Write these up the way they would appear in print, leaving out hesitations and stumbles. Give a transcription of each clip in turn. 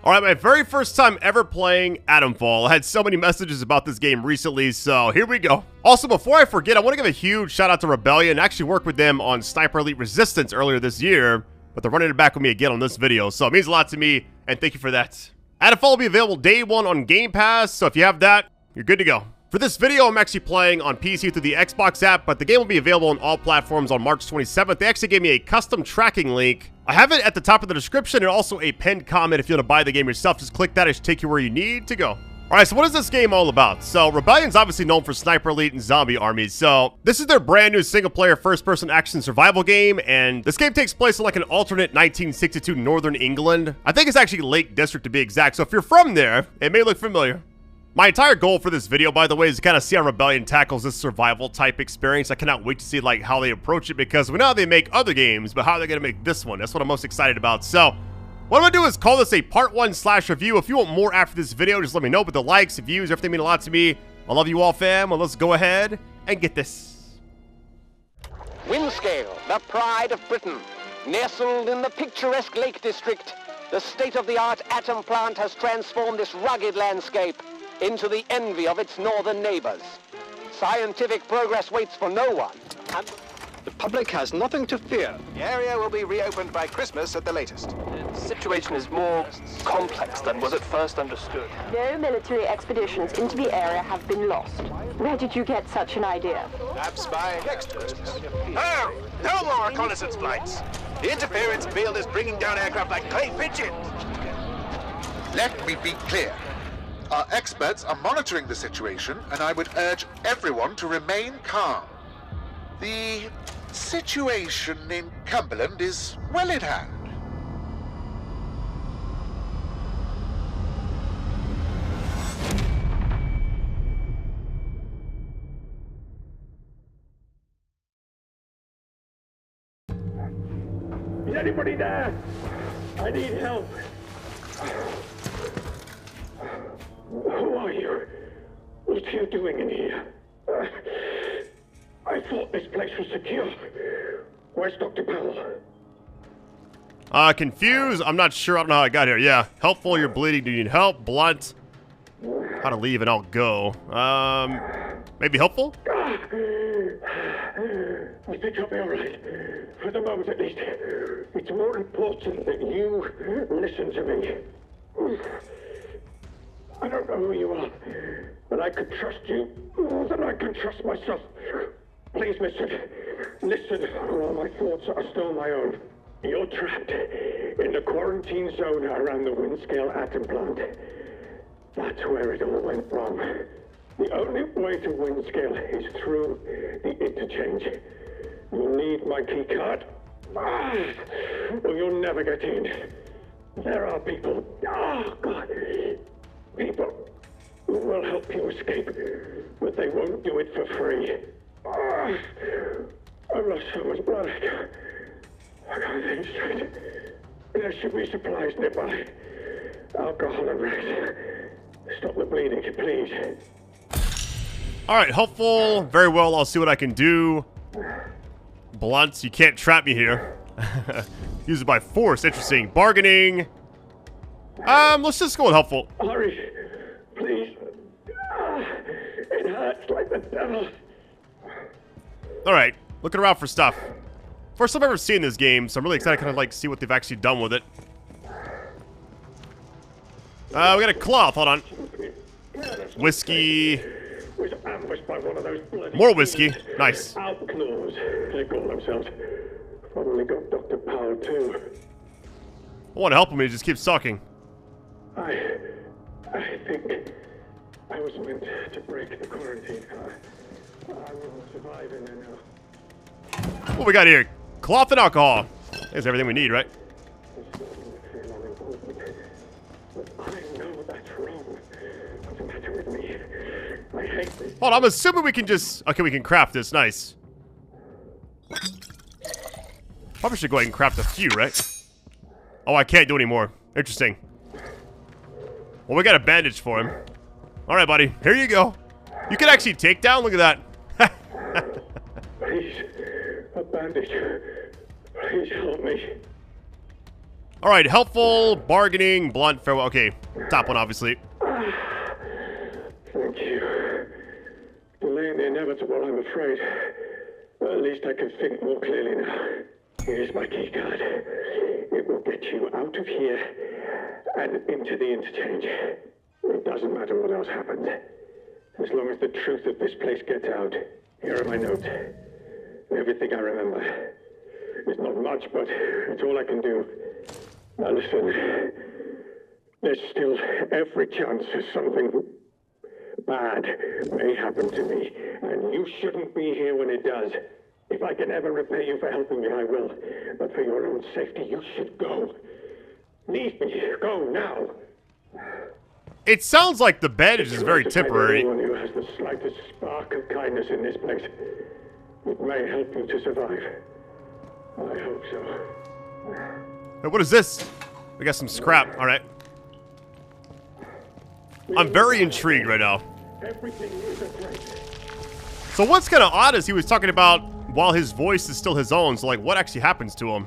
Alright, my very first time ever playing ATOMFALL. I had so many messages about this game recently, so here we go. Also, before I forget, I want to give a huge shout out to Rebellion. I actually worked with them on Sniper Elite Resistance earlier this year, but they're running it back with me again on this video, so it means a lot to me, and thank you for that. ATOMFALL will be available day one on Game Pass, so if you have that, you're good to go. For this video, I'm actually playing on PC through the Xbox app, but the game will be available on all platforms on March 27th. They actually gave me a custom tracking link. I have it at the top of the description and also a pinned comment if you want to buy the game yourself. Just click that, it should take you where you need to go. Alright, so what is this game all about? So, Rebellion's obviously known for Sniper Elite and Zombie Armies, so this is their brand new single-player first-person action survival game, and this game takes place in like an alternate 1962 Northern England. I think it's actually Lake District to be exact, so if you're from there, it may look familiar. My entire goal for this video, by the way, is to kind of see how Rebellion tackles this survival type experience. I cannot wait to see like how they approach it, because we know how they make other games, but how are they going to make this one? That's what I'm most excited about. So what I'm going to do is call this a part 1/review. If you want more after this video, just let me know. But the likes, the views, everything mean a lot to me. I love you all, fam. Well, let's go ahead and get this. Windscale, the pride of Britain. Nestled in the picturesque Lake District, the state-of-the-art atom plant has transformed this rugged landscape into the envy of its northern neighbors. Scientific progress waits for no one, and the public has nothing to fear. The area will be reopened by Christmas at the latest. The situation is more complex than was at first understood. No military expeditions into the area have been lost. Where did you get such an idea? Perhaps by next Christmas. Oh, no more reconnaissance flights. The interference field is bringing down aircraft like clay pigeons. Let me be clear. Our experts are monitoring the situation, and I would urge everyone to remain calm. The situation in Cumberland is well in hand. Is anybody there? I need help. Who are you? What are you doing in here? I thought this place was secure. Where's Dr. Powell? Confused? I'm not sure. I don't know how I got here. Yeah. Helpful, you're bleeding. Do you need help? Blunt. How to leave and I'll go. Maybe helpful? I think I'll be alright. For the moment at least. It's more important that you listen to me. I don't know who you are, but I could trust you more than I can trust myself. Please listen. Listen, while my thoughts are still my own. You're trapped in the quarantine zone around the Windscale atom plant. That's where it all went wrong. The only way to Windscale is through the interchange. You'll need my key card, or you'll never get in. There are people, oh God, people who will help you escape, but they won't do it for free. I've lost so much blood. I can't think straight. There should be supplies nearby. Alcohol and rest. Stop the bleeding, please. Alright, helpful. Very well, I'll see what I can do. Blunt, you can't trap me here. Use it by force, interesting. Bargaining. Let's just go with helpful. Hurry, please. It hurts like the devil. Alright, looking around for stuff. First time I've ever seen this game, so I'm really excited to kind of like see what they've actually done with it. We got a cloth, hold on. Whiskey. More whiskey, nice. Outlaws, they call themselves. Probably got Dr. Powell too. I want to help him, he just keeps talking. I think I was meant to break the quarantine. I will survive in there now. What we got here? Cloth and alcohol. There's everything we need, right? I know that's wrong. What's the matter with me? I hate this. Hold on, I'm assuming we can just... Okay, we can craft this. Nice. Probably should go ahead and craft a few, right? Oh, I can't do any more. Interesting. Well, we got a bandage for him. Alright, buddy. Here you go. You can actually take down. Look at that. Please, a bandage. Please help me. Alright, helpful, bargaining, blunt, farewell. Okay, top one, obviously. Thank you. Delaying the inevitable, I'm afraid. But at least I can think more clearly now. Here's my key card. It will get you out of here and into the interchange. It doesn't matter what else happens. As long as the truth of this place gets out. Here are my notes. Everything I remember. It's not much, but it's all I can do. Now listen. There's still every chance that something bad may happen to me, and you shouldn't be here when it does. If I can ever repay you for helping me, I will. But for your own safety, you should go. Leave me. Go now. It sounds like the bandage is very temporary. Anyone who has the slightest spark of kindness in this place, it may help you to survive. I hope so. Hey, what is this? We got some scrap. All right. I'm very intrigued right now. Everything is a threat. So what's kind of odd is he was talking about while his voice is still his own. So like, what actually happens to him?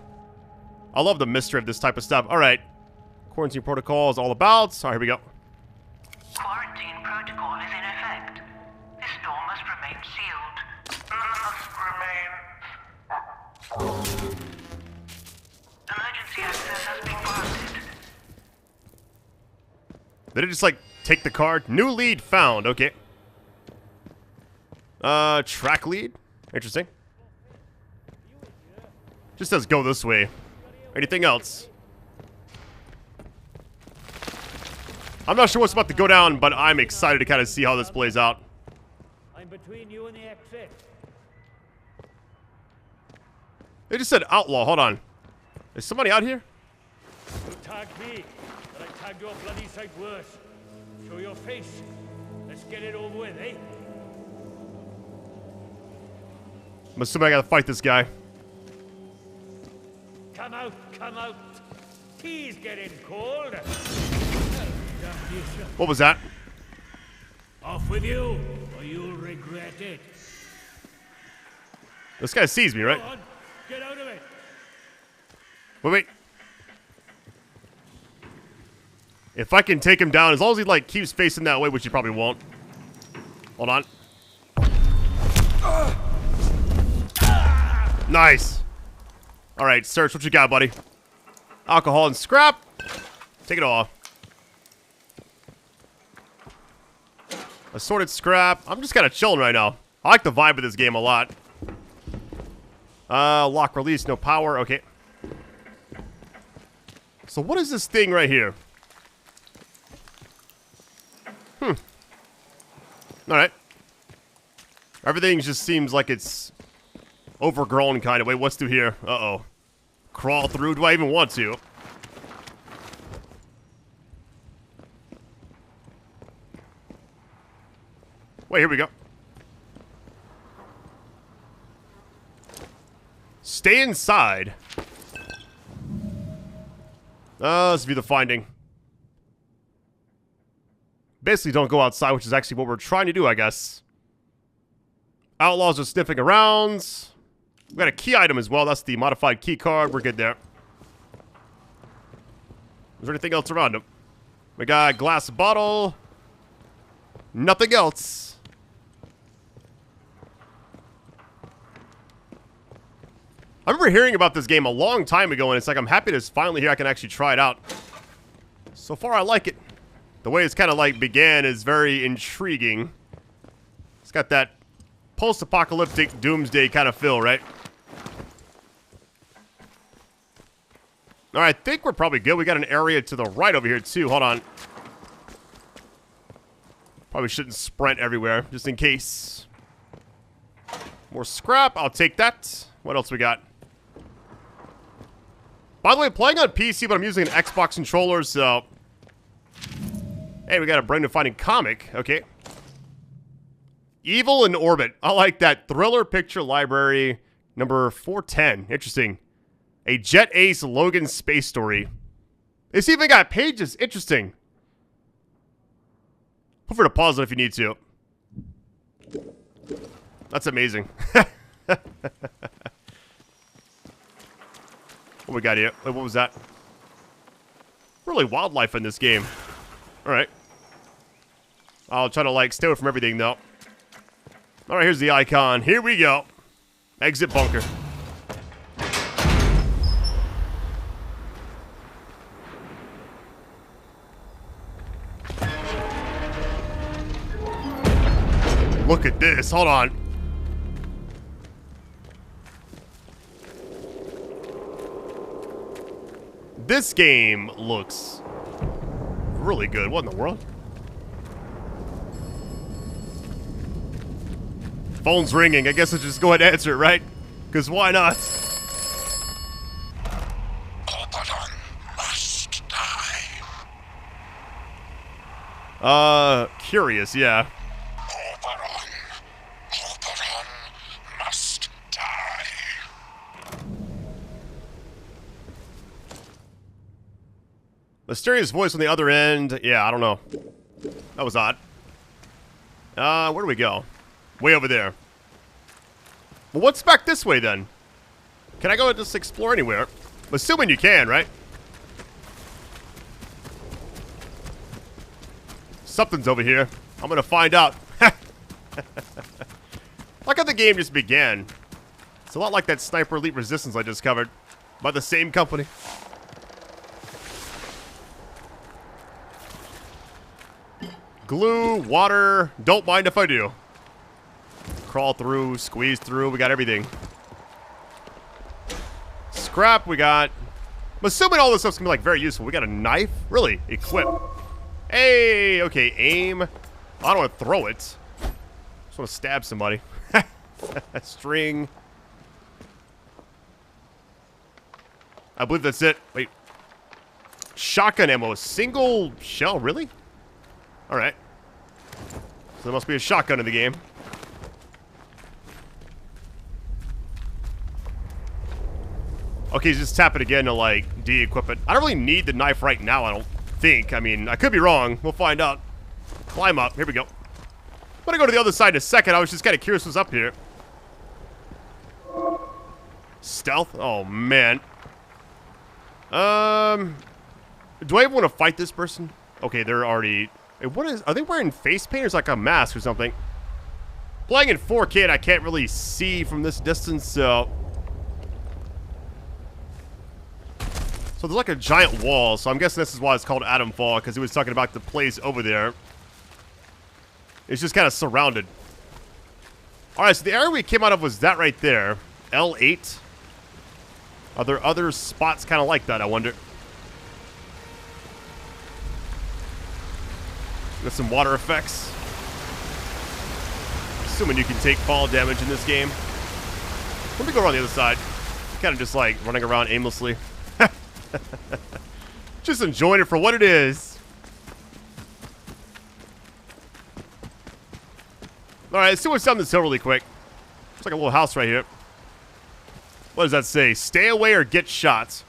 I love the mystery of this type of stuff. All right. Quarantine protocol is all about. So here we go. Quarantine protocol is in effect. This door must remain sealed. Emergency access has been granted. Did it just like take the card? New lead found. Okay. Track lead. Interesting. Just says go this way. Anything else? I'm not sure what's about to go down, but I'm excited to kind of see how this plays out. I'm between you and the exit. They just said outlaw. Hold on. Is somebody out here? You tagged me, but I tagged your bloody sight worse. Show your face. Let's get it over with, eh? I'm assuming I gotta fight this guy. Come out, come out. Tea's getting cold. What was that? Off with you, or you'll regret it. This guy sees me, right? Go on, get out of it. Wait. If I can take him down, as long as he like keeps facing that way, which he probably won't. Hold on. Nice. All right, Search, what you got, buddy? Alcohol and scrap. Take it all. Assorted scrap. I'm just kind of chilling right now. I like the vibe of this game a lot. Lock release, no power. Okay. So what is this thing right here? Alright. Everything just seems like it's overgrown kind of. Wait, what's through here? Uh-oh. Crawl through? Do I even want to? Wait, here we go. Stay inside. Let's view the finding. Basically, don't go outside, which is actually what we're trying to do, I guess. Outlaws are sniffing around. We got a key item as well. That's the modified key card. We're good there. Is there anything else around him? We got a glass bottle. Nothing else. I remember hearing about this game a long time ago, and it's like I'm happy that it's finally here. I can actually try it out. So far, I like it. The way it's kind of like began is very intriguing. It's got that post-apocalyptic doomsday kind of feel, right? All right, I think we're probably good. We got an area to the right over here, too. Hold on. Probably shouldn't sprint everywhere, just in case. More scrap. I'll take that. What else we got? By the way, playing on PC, but I'm using an Xbox controller, so... Hey, we got a brain-defining comic. Okay. Evil in Orbit. I like that. Thriller Picture Library, number 410. Interesting. A Jet Ace Logan space story. It's even got pages. Interesting. Feel free to pause it if you need to. That's amazing. What we got here? Wait, what was that? really wildlife in this game. Alright. I'll try to, like, stay away from everything, though. Alright, here's the icon. Here we go. Exit bunker. Look at this. Hold on. This game looks really good. What in the world? Phone's ringing. I guess I'll just go ahead and answer it, right? Because why not? Oberon must die. Curious, yeah. Oberon must die. Mysterious voice on the other end. Yeah, I don't know. That was odd. Where do we go? Way over there. Well, what's back this way, then? Can I go and just explore anywhere? I'm assuming you can, right? Something's over here. I'm gonna find out. Like how the game just began. It's a lot like that Sniper Elite Resistance I just covered. By the same company. Glue, water. Don't mind if I do. Crawl through, squeeze through. We got everything. Scrap, we got. I'm assuming all this stuff's gonna be like very useful. We got a knife? Really? Equip. Hey, okay, aim. I don't want to throw it. Just want to stab somebody. String. I believe that's it. Wait. Shotgun ammo. Single shell? Really? Alright. So there must be a shotgun in the game. Okay, just tap it again to, like, de-equip it. I don't really need the knife right now, I don't think. I mean, I could be wrong. We'll find out. Climb up. Here we go. I'm gonna go to the other side in a second. I was just kind of curious what's up here. Stealth? Oh, man. Do I even want to fight this person? Okay, they're already... What is... Are they wearing face paint or is it like a mask or something? Playing in 4K, I can't really see from this distance, so... So there's like a giant wall, so I'm guessing this is why it's called ATOMFALL, because he was talking about the place over there. It's just kind of surrounded. Alright, so the area we came out of was that right there. L8. Are there other spots kind of like that, I wonder? Got some water effects. Assuming you can take fall damage in this game. Let me go around the other side. Kind of just like running around aimlessly. Just enjoying it for what it is. Alright, let's see what's down this hill really quick. It's like a little house right here. What does that say? Stay away or get shot.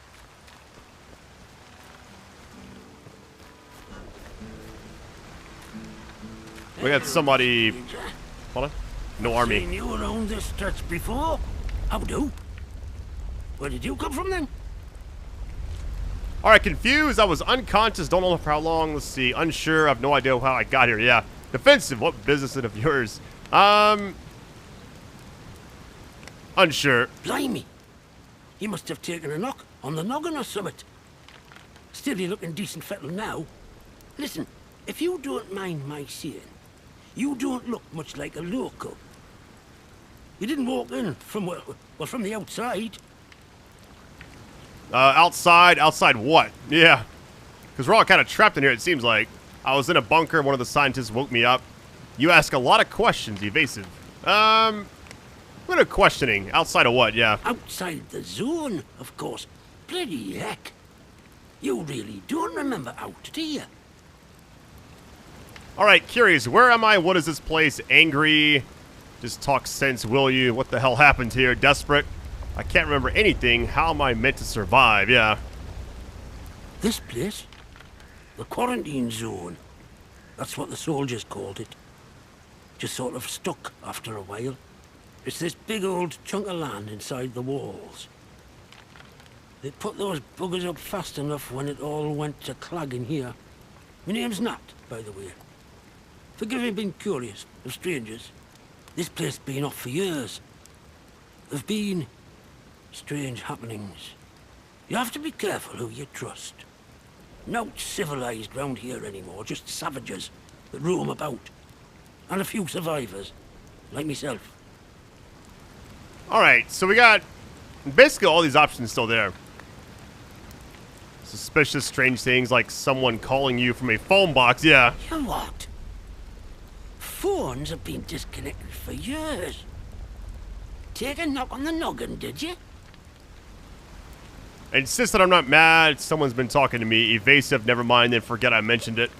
We got somebody... Hold on. No army. Seen you around this stretch before? How do? Where did you come from then? Alright, confused. I was unconscious. Don't know for how long. Let's see. Unsure. I have no idea how I got here. Yeah. Defensive. What business is it of yours? Unsure. Blimey. You must have taken a knock on the noggin or something. Still, you're looking decent fettle now. Listen, if you don't mind my saying, you don't look much like a local. You didn't walk in from, well, from the outside. Outside? Outside what? Yeah. Because we're all kind of trapped in here, it seems like. I was in a bunker, one of the scientists woke me up. You ask a lot of questions, evasive. What a questioning. Outside of what, yeah. Outside the zone, of course. Bloody heck. You really don't remember out, do you? Alright, curious. Where am I? What is this place? Angry? Just talk sense, will you? What the hell happened here? Desperate? I can't remember anything. How am I meant to survive? Yeah. This place? The quarantine zone. That's what the soldiers called it. Just sort of stuck after a while. It's this big old chunk of land inside the walls. They put those buggers up fast enough when it all went to clagging here. My name's Nat, by the way. Forgive me being curious of strangers. This place been off for years. There've been strange happenings. You have to be careful who you trust. Not civilized round here anymore, just savages that roam about. And a few survivors, like myself. Alright, so we got basically all these options still there. Suspicious, strange things like someone calling you from a phone box, yeah. You what? Phones have been disconnected for years. Take a knock on the noggin, did you? I insist that I'm not mad. Someone's been talking to me. Evasive, never mind, then forget I mentioned it.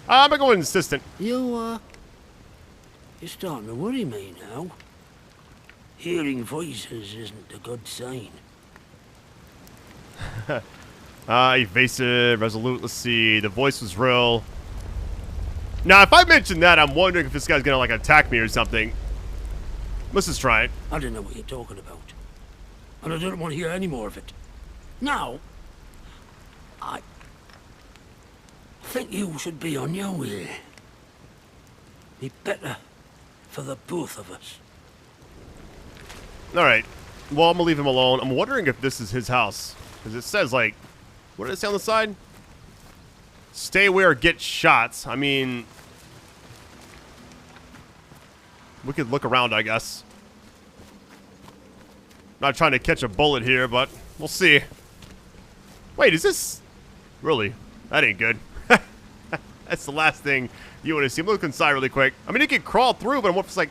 I'm gonna go insistent. You're starting to worry me now. Hearing voices isn't a good sign. Evasive, resolute, let's see. The voice was real. Now, if I mention that, I'm wondering if this guy's gonna, like, attack me or something. Let's just try it. I don't know what you're talking about. And I don't want to hear any more of it. Now, I think you should be on your way. Be better for the both of us. Alright. Well, I'm gonna leave him alone. I'm wondering if this is his house. Because it says, like, what did it say on the side? Stay aware, get shots. I mean, we could look around, I guess. Not trying to catch a bullet here, but we'll see. Wait, is this... Really? That ain't good. That's the last thing you want to see. I'm looking inside really quick. I mean, he could crawl through, but I'm almost like...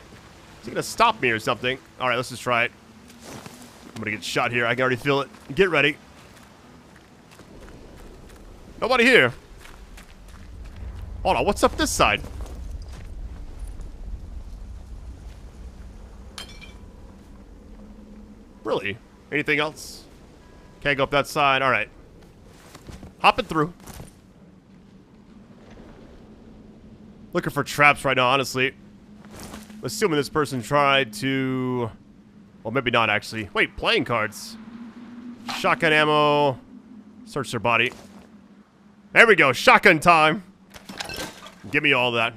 Is he going to stop me or something? Alright, let's just try it. I'm going to get shot here. I can already feel it. Get ready. Nobody here. Hold on, what's up this side? Really? Anything else? Can't go up that side. Alright. Hopping through. Looking for traps right now, honestly. Assuming this person tried to... Well, maybe not, actually. Wait, playing cards. Shotgun ammo. Search their body. There we go. Shotgun time. Give me all that.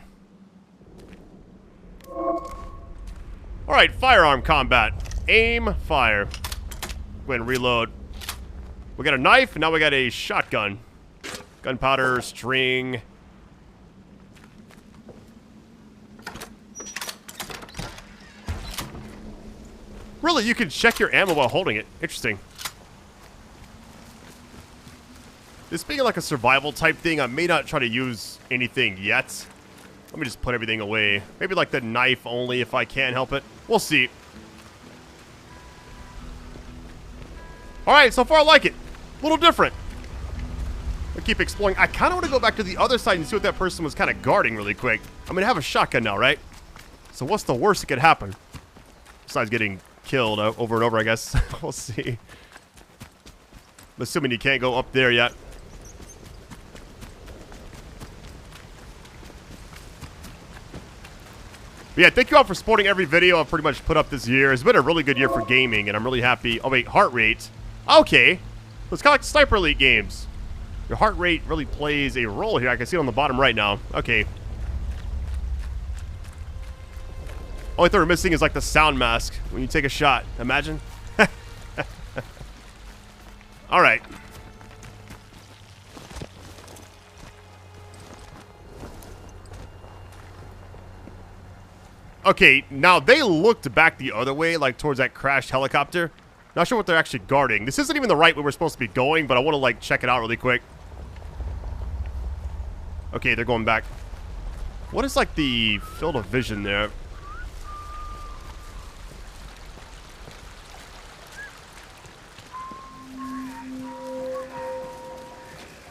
Alright, firearm combat. Aim, fire. Go ahead and reload. We got a knife, and now we got a shotgun. Gunpowder, string. Really, you can check your ammo while holding it. Interesting. This being like a survival type thing, I may not try to use anything yet. Let me just put everything away. Maybe like the knife only if I can help it. We'll see. Alright, so far I like it. A little different. I'll keep exploring. I kind of want to go back to the other side and see what that person was kind of guarding really quick. I'm going to have a shotgun now, right? So what's the worst that could happen? Besides getting killed over and over, I guess. We'll see. I'm assuming you can't go up there yet. But yeah, thank you all for supporting every video I've pretty much put up this year. It's been a really good year for gaming, and I'm really happy. Oh, wait, heart rate. Okay. So it's kind of like Sniper Elite games. Your heart rate really plays a role here. I can see it on the bottom right now. Okay. Only thing we're missing is like the sound mask when you take a shot. Imagine. Alright. Okay, now they looked back the other way, like towards that crashed helicopter. Not sure what they're actually guarding. This isn't even the right way we're supposed to be going, but I want to like check it out really quick. Okay, they're going back. What is like the field of vision there?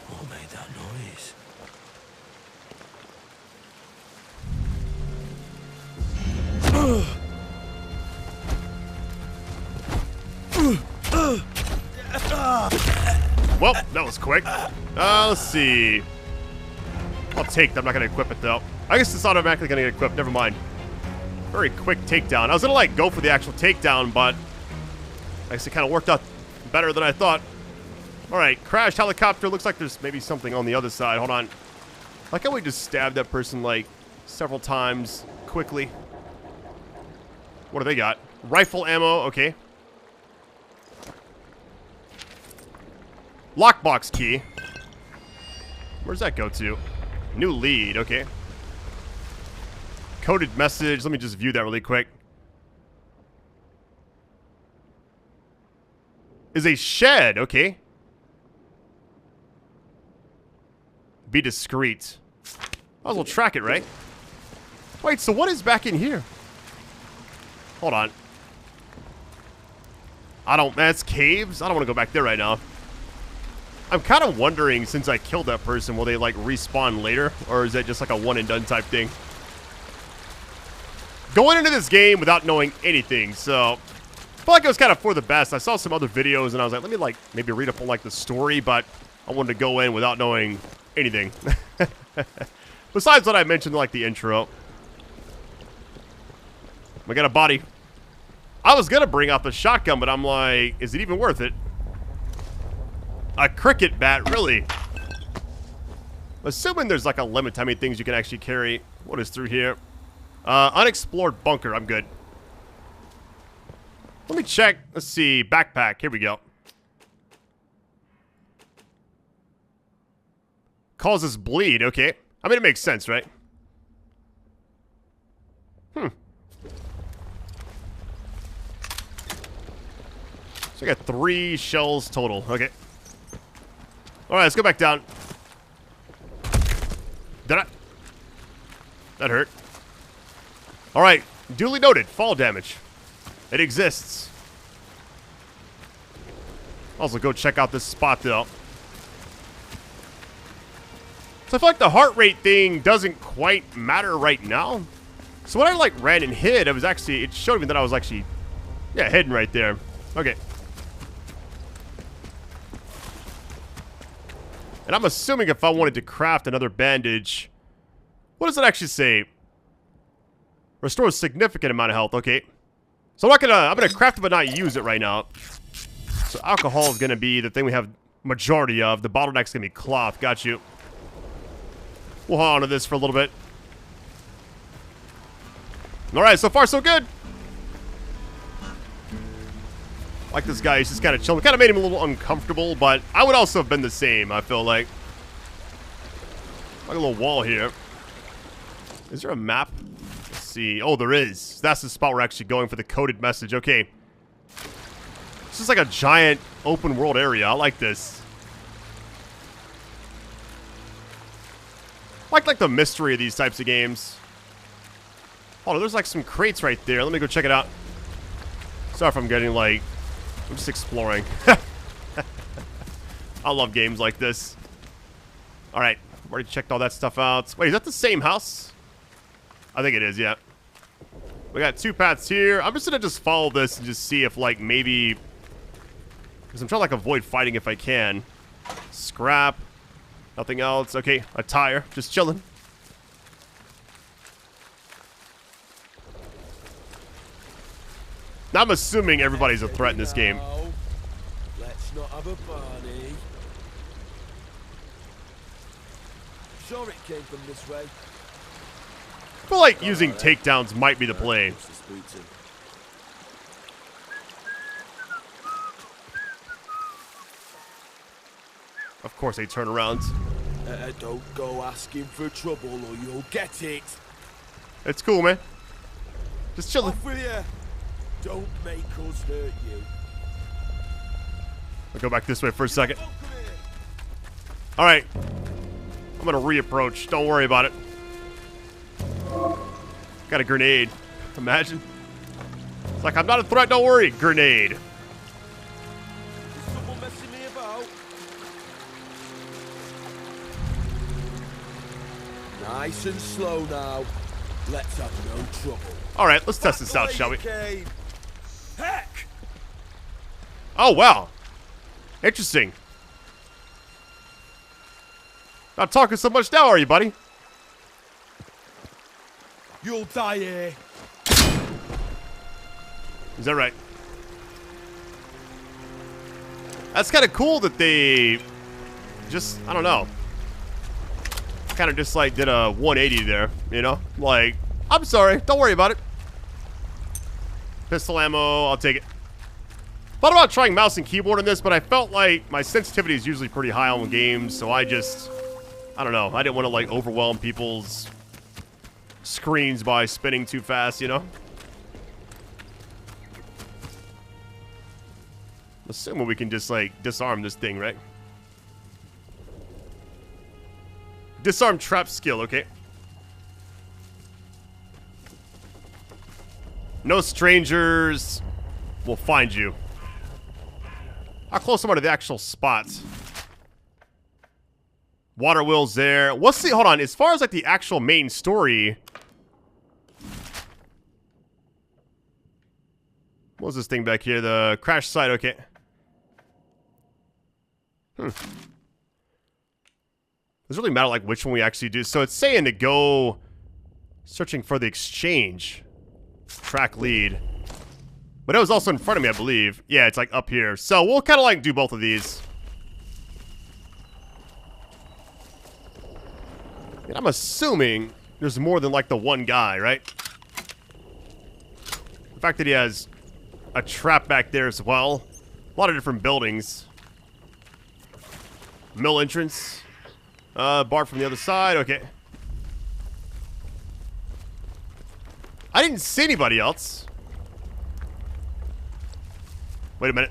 Who made that noise? Well, that was quick. Let's see. I'll take that. I'm not going to equip it, though. I guess it's automatically going to get equipped. Never mind. Very quick takedown. I was going to, like, go for the actual takedown, but I guess it kind of worked out better than I thought. Alright, crashed helicopter. Looks like there's maybe something on the other side. Hold on. Like how we just stabbed that person, like, several times quickly. What do they got? Rifle ammo. Okay. Lockbox key. Where's that go to? New lead. Okay. Coded message. Let me just view that really quick. Is a shed. Okay. Be discreet. Might as well track it, right? Wait, so what is back in here? Hold on. That's caves? I don't want to go back there right now. I'm kind of wondering, since I killed that person, will they, like, respawn later? Or is that just like a one-and-done type thing? Going into this game without knowing anything, so... I feel like it was kind of for the best. I saw some other videos, and I was like, let me, like, maybe read up on, like, the story, but I wanted to go in without knowing anything. Besides what I mentioned, like, the intro. We got a body. I was gonna bring out the shotgun, but I'm like, is it even worth it? A cricket bat, really? Assuming there's like a limit to how many things you can actually carry. What is through here? Unexplored bunker, I'm good. Let me check. Let's see, backpack, here we go. Causes bleed, okay. I mean, it makes sense, right? So I got 3 shells total. Okay. Alright, let's go back down. That hurt. Alright, duly noted. Fall damage. It exists. Also, go check out this spot, though. So I feel like the heart rate thing doesn't quite matter right now. So when I, like, ran and hid, it was actually... It showed me that I was actually... Yeah, hidden right there. Okay. And I'm assuming if I wanted to craft another bandage... What does it actually say? Restores significant amount of health. Okay. So I'm gonna craft it but not use it right now. So alcohol is gonna be the thing we have majority of. The bottleneck's gonna be cloth. Got you. We'll hold on to this for a little bit. Alright, so far so good. Like this guy, he's just kind of chilling. Kind of made him a little uncomfortable, but I would also have been the same, I feel like. Like a little wall here. Is there a map? Let's see. Oh, there is. That's the spot we're actually going for the coded message. Okay. This is like a giant open world area. I like this. I like the mystery of these types of games. Oh, there's like some crates right there. Let me go check it out. Sorry if I'm getting like... I'm just exploring. I love games like this. Alright. Already checked all that stuff out. Wait, is that the same house? I think it is, yeah. We got 2 paths here. I'm just gonna just follow this and just see if, like, maybe... Because I'm trying to, like, avoid fighting if I can. Scrap. Nothing else. Okay, a tire. Just chilling. Now I'm assuming everybody's a threat in this game. Let's not have a party. Sure it came from this way. I feel like using takedowns might be the play. Of course they turn around. Don't go asking for trouble or you'll get it. It's cool, man. Just chilling. Off with you. Don't make us hurt you. I'll go back this way for a second. Alright. I'm gonna reapproach. Don't worry about it. Got a grenade. Imagine. It's like, I'm not a threat, don't worry. Grenade. Is someone messing me about? Nice and slow now. Let's have no trouble. Alright, let's test this out, shall we? Heck! Oh, wow. Interesting. Not talking so much now, are you, buddy? You'll die here. Is that right? That's kind of cool that they just, I don't know, kind of just like did a 180 there, you know? Like, I'm sorry, don't worry about it. Pistol ammo, I'll take it. Thought about trying mouse and keyboard in this, but I felt like my sensitivity is usually pretty high on games, so I don't know, I didn't want to like overwhelm people's screens by spinning too fast, you know? Assuming we can just like disarm this thing, right? Disarm trap skill, okay. No strangers will find you. How close am I to the actual spots? Water wheel's there. What's the, hold on, as far as like the actual main story. What was this thing back here? The crash site, okay. Doesn't really matter like which one we actually do. So it's saying to go searching for the exchange. Track lead. But it was also in front of me, I believe. Yeah, it's like up here. So we'll kind of like do both of these. And I'm assuming there's more than like the one guy, right? The fact that he has a trap back there as well. A lot of different buildings. Mill entrance. Bar from the other side. Okay. I didn't see anybody else. Wait a minute.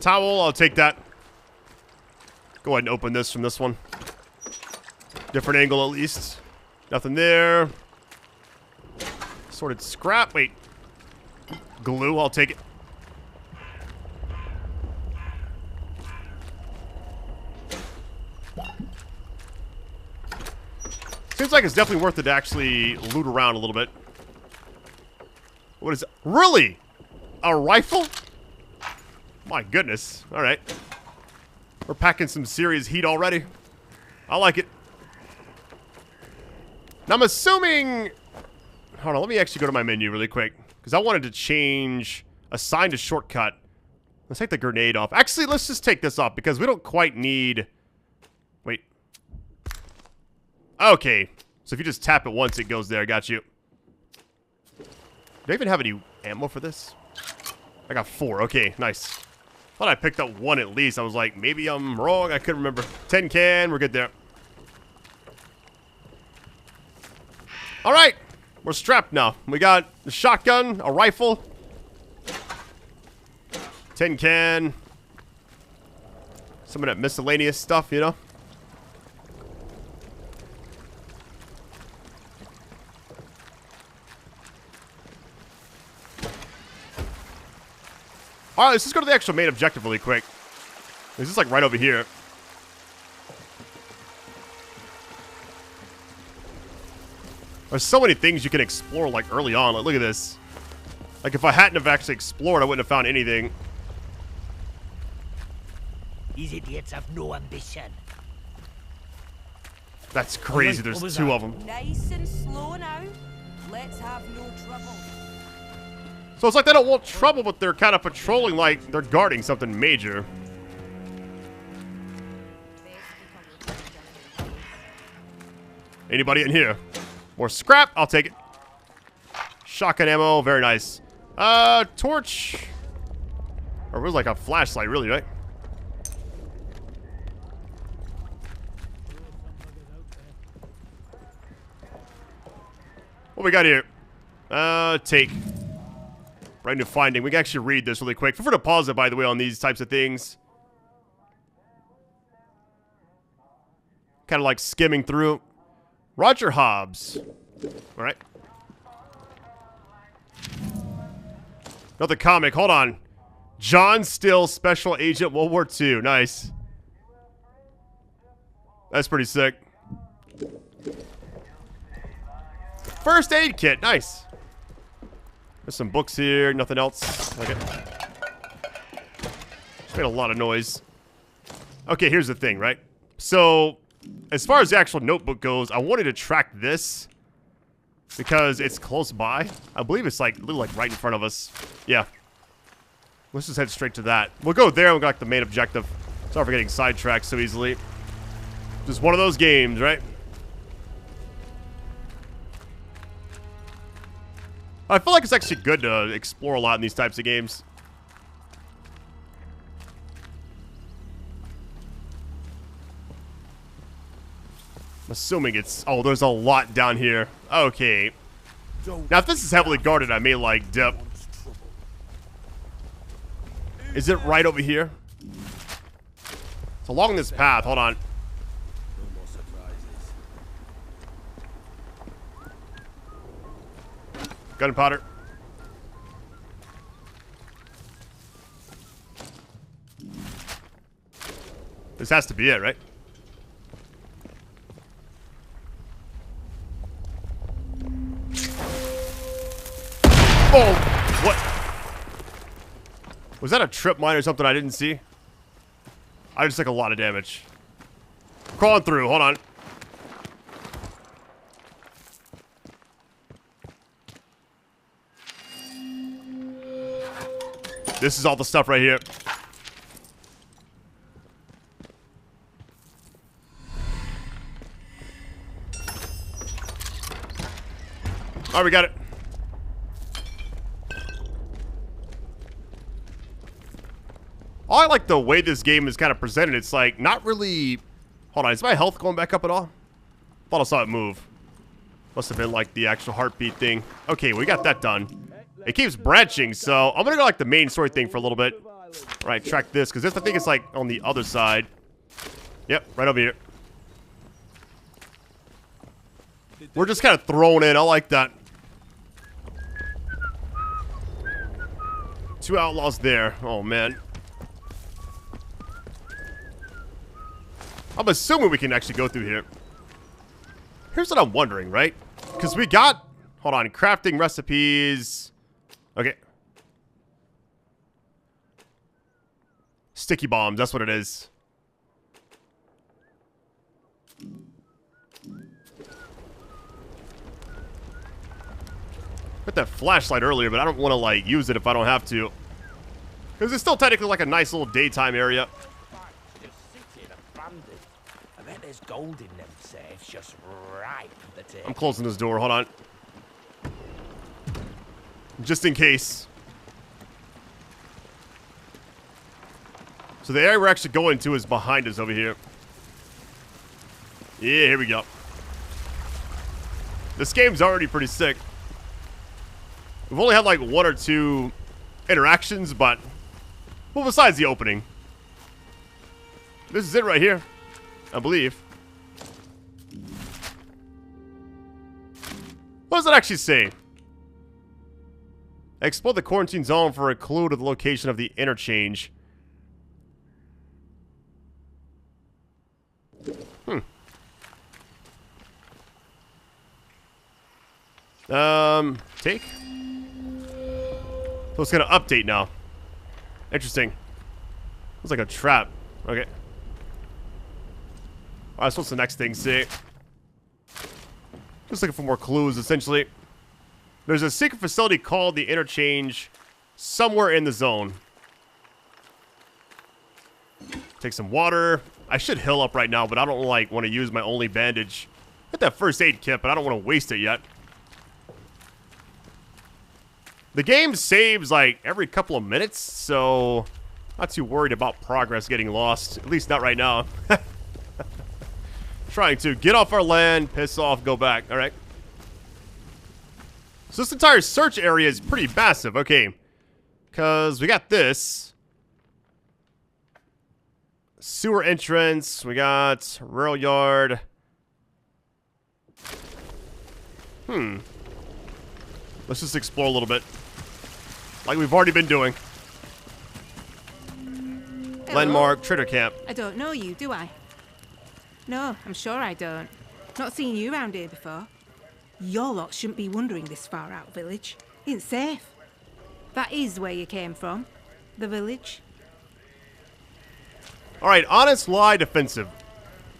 Towel, I'll take that. Go ahead and open this from this one. Different angle at least. Nothing there. Sorted scrap. Wait. Glue, I'll take it. Seems like it's definitely worth it to actually loot around a little bit. What is it? Really? A rifle? My goodness. Alright. We're packing some serious heat already. I like it. Now I'm assuming... Hold on, let me actually go to my menu really quick. Because I wanted to change assign to shortcut. Let's take the grenade off. Actually, let's just take this off because we don't quite need... Wait. Okay. So if you just tap it once, it goes there. Got you. Do I even have any ammo for this? I got 4. Okay, nice. Thought I picked up 1 at least. I was like, maybe I'm wrong. I couldn't remember. 10 can. We're good there. All right. We're strapped now. We got a shotgun, a rifle, 10 can, some of that miscellaneous stuff, you know? All right, let's just go to the actual main objective really quick. This is like right over here. There's so many things you can explore, like, early on. Like, look at this. Like, if I hadn't have actually explored, I wouldn't have found anything. These idiots have no ambition. That's crazy. There's 2 of them. Nice and slow now. Let's have no trouble. So it's like they don't want trouble, but they're kind of patrolling like they're guarding something major. Anybody in here? More scrap, I'll take it. Shotgun ammo, very nice. Torch. Or it was like a flashlight, really, right? What we got here? Take. Right into finding. We can actually read this really quick. Feel free to pause it, by the way, on these types of things. Kind of like skimming through. Roger Hobbs. All right. Another comic. Hold on. John Still, Special Agent, World War II. Nice. That's pretty sick. First aid kit. Nice. There's some books here. Nothing else. Okay. Just made a lot of noise. Okay, here's the thing, right? So... as far as the actual notebook goes, I wanted to track this. because it's close by. I believe it's like literally like right in front of us. Yeah. Let's just head straight to that. We'll go there and we'll go like the main objective. Sorry for getting sidetracked so easily. Just one of those games, right? I feel like it's actually good to explore a lot in these types of games. I'm assuming it's... Oh, there's a lot down here. Okay. Now, if this is heavily guarded, I may, like, dip. Is it right over here? It's along this path. Hold on. Gunpowder. This has to be it, right? Oh! What? Was that a trip mine or something I didn't see? I just took a lot of damage. Crawling through. Hold on. This is all the stuff right here. Alright, we got it. I like the way this game is kind of presented. It's like not really... Hold on, is my health going back up at all? Thought I saw it move. Must have been like the actual heartbeat thing. Okay, we got that done. It keeps branching, so I'm gonna go like the main story thing for a little bit. All right, track this, because this I think it's like on the other side. Yep, right over here. We're just kind of thrown in. I like that. 2 outlaws there. Oh, man. I'm assuming we can actually go through here. Here's what I'm wondering, right? Because we got... Hold on. Crafting recipes. Okay. Sticky bombs. That's what it is. Put that flashlight earlier, but I don't want to, like, use it if I don't have to. Because it's still technically like a nice little daytime area. I bet there's gold in them safes just right for the taking. I'm closing this door. Hold on. Just in case. So the area we're actually going to is behind us over here. Yeah, here we go. This game's already pretty sick. We've only had like 1 or 2 interactions, but... Well, besides the opening. This is it right here, I believe. What does it actually say? Explore the quarantine zone for a clue to the location of the interchange. Take? So it's gonna update now. Interesting. Looks like a trap. Okay. Alright, so what's the next thing say? Just looking for more clues, essentially. There's a secret facility called the Interchange somewhere in the zone. Take some water. I should heal up right now, but I don't like want to use my only bandage. Get that first aid kit, but I don't want to waste it yet. The game saves like every couple of minutes, so not too worried about progress getting lost. At least not right now. Trying to get off our land, piss off, go back. All right. So this entire search area is pretty massive. Okay. Because we got this. Sewer entrance. We got rail yard. Let's just explore a little bit. Like we've already been doing. Hello. Landmark, Trader Camp. I don't know you, do I? No, I'm sure I don't. Not seen you around here before. Your lot shouldn't be wandering this far out village. It's safe. That is where you came from. The village. Alright, honest, lie, defensive.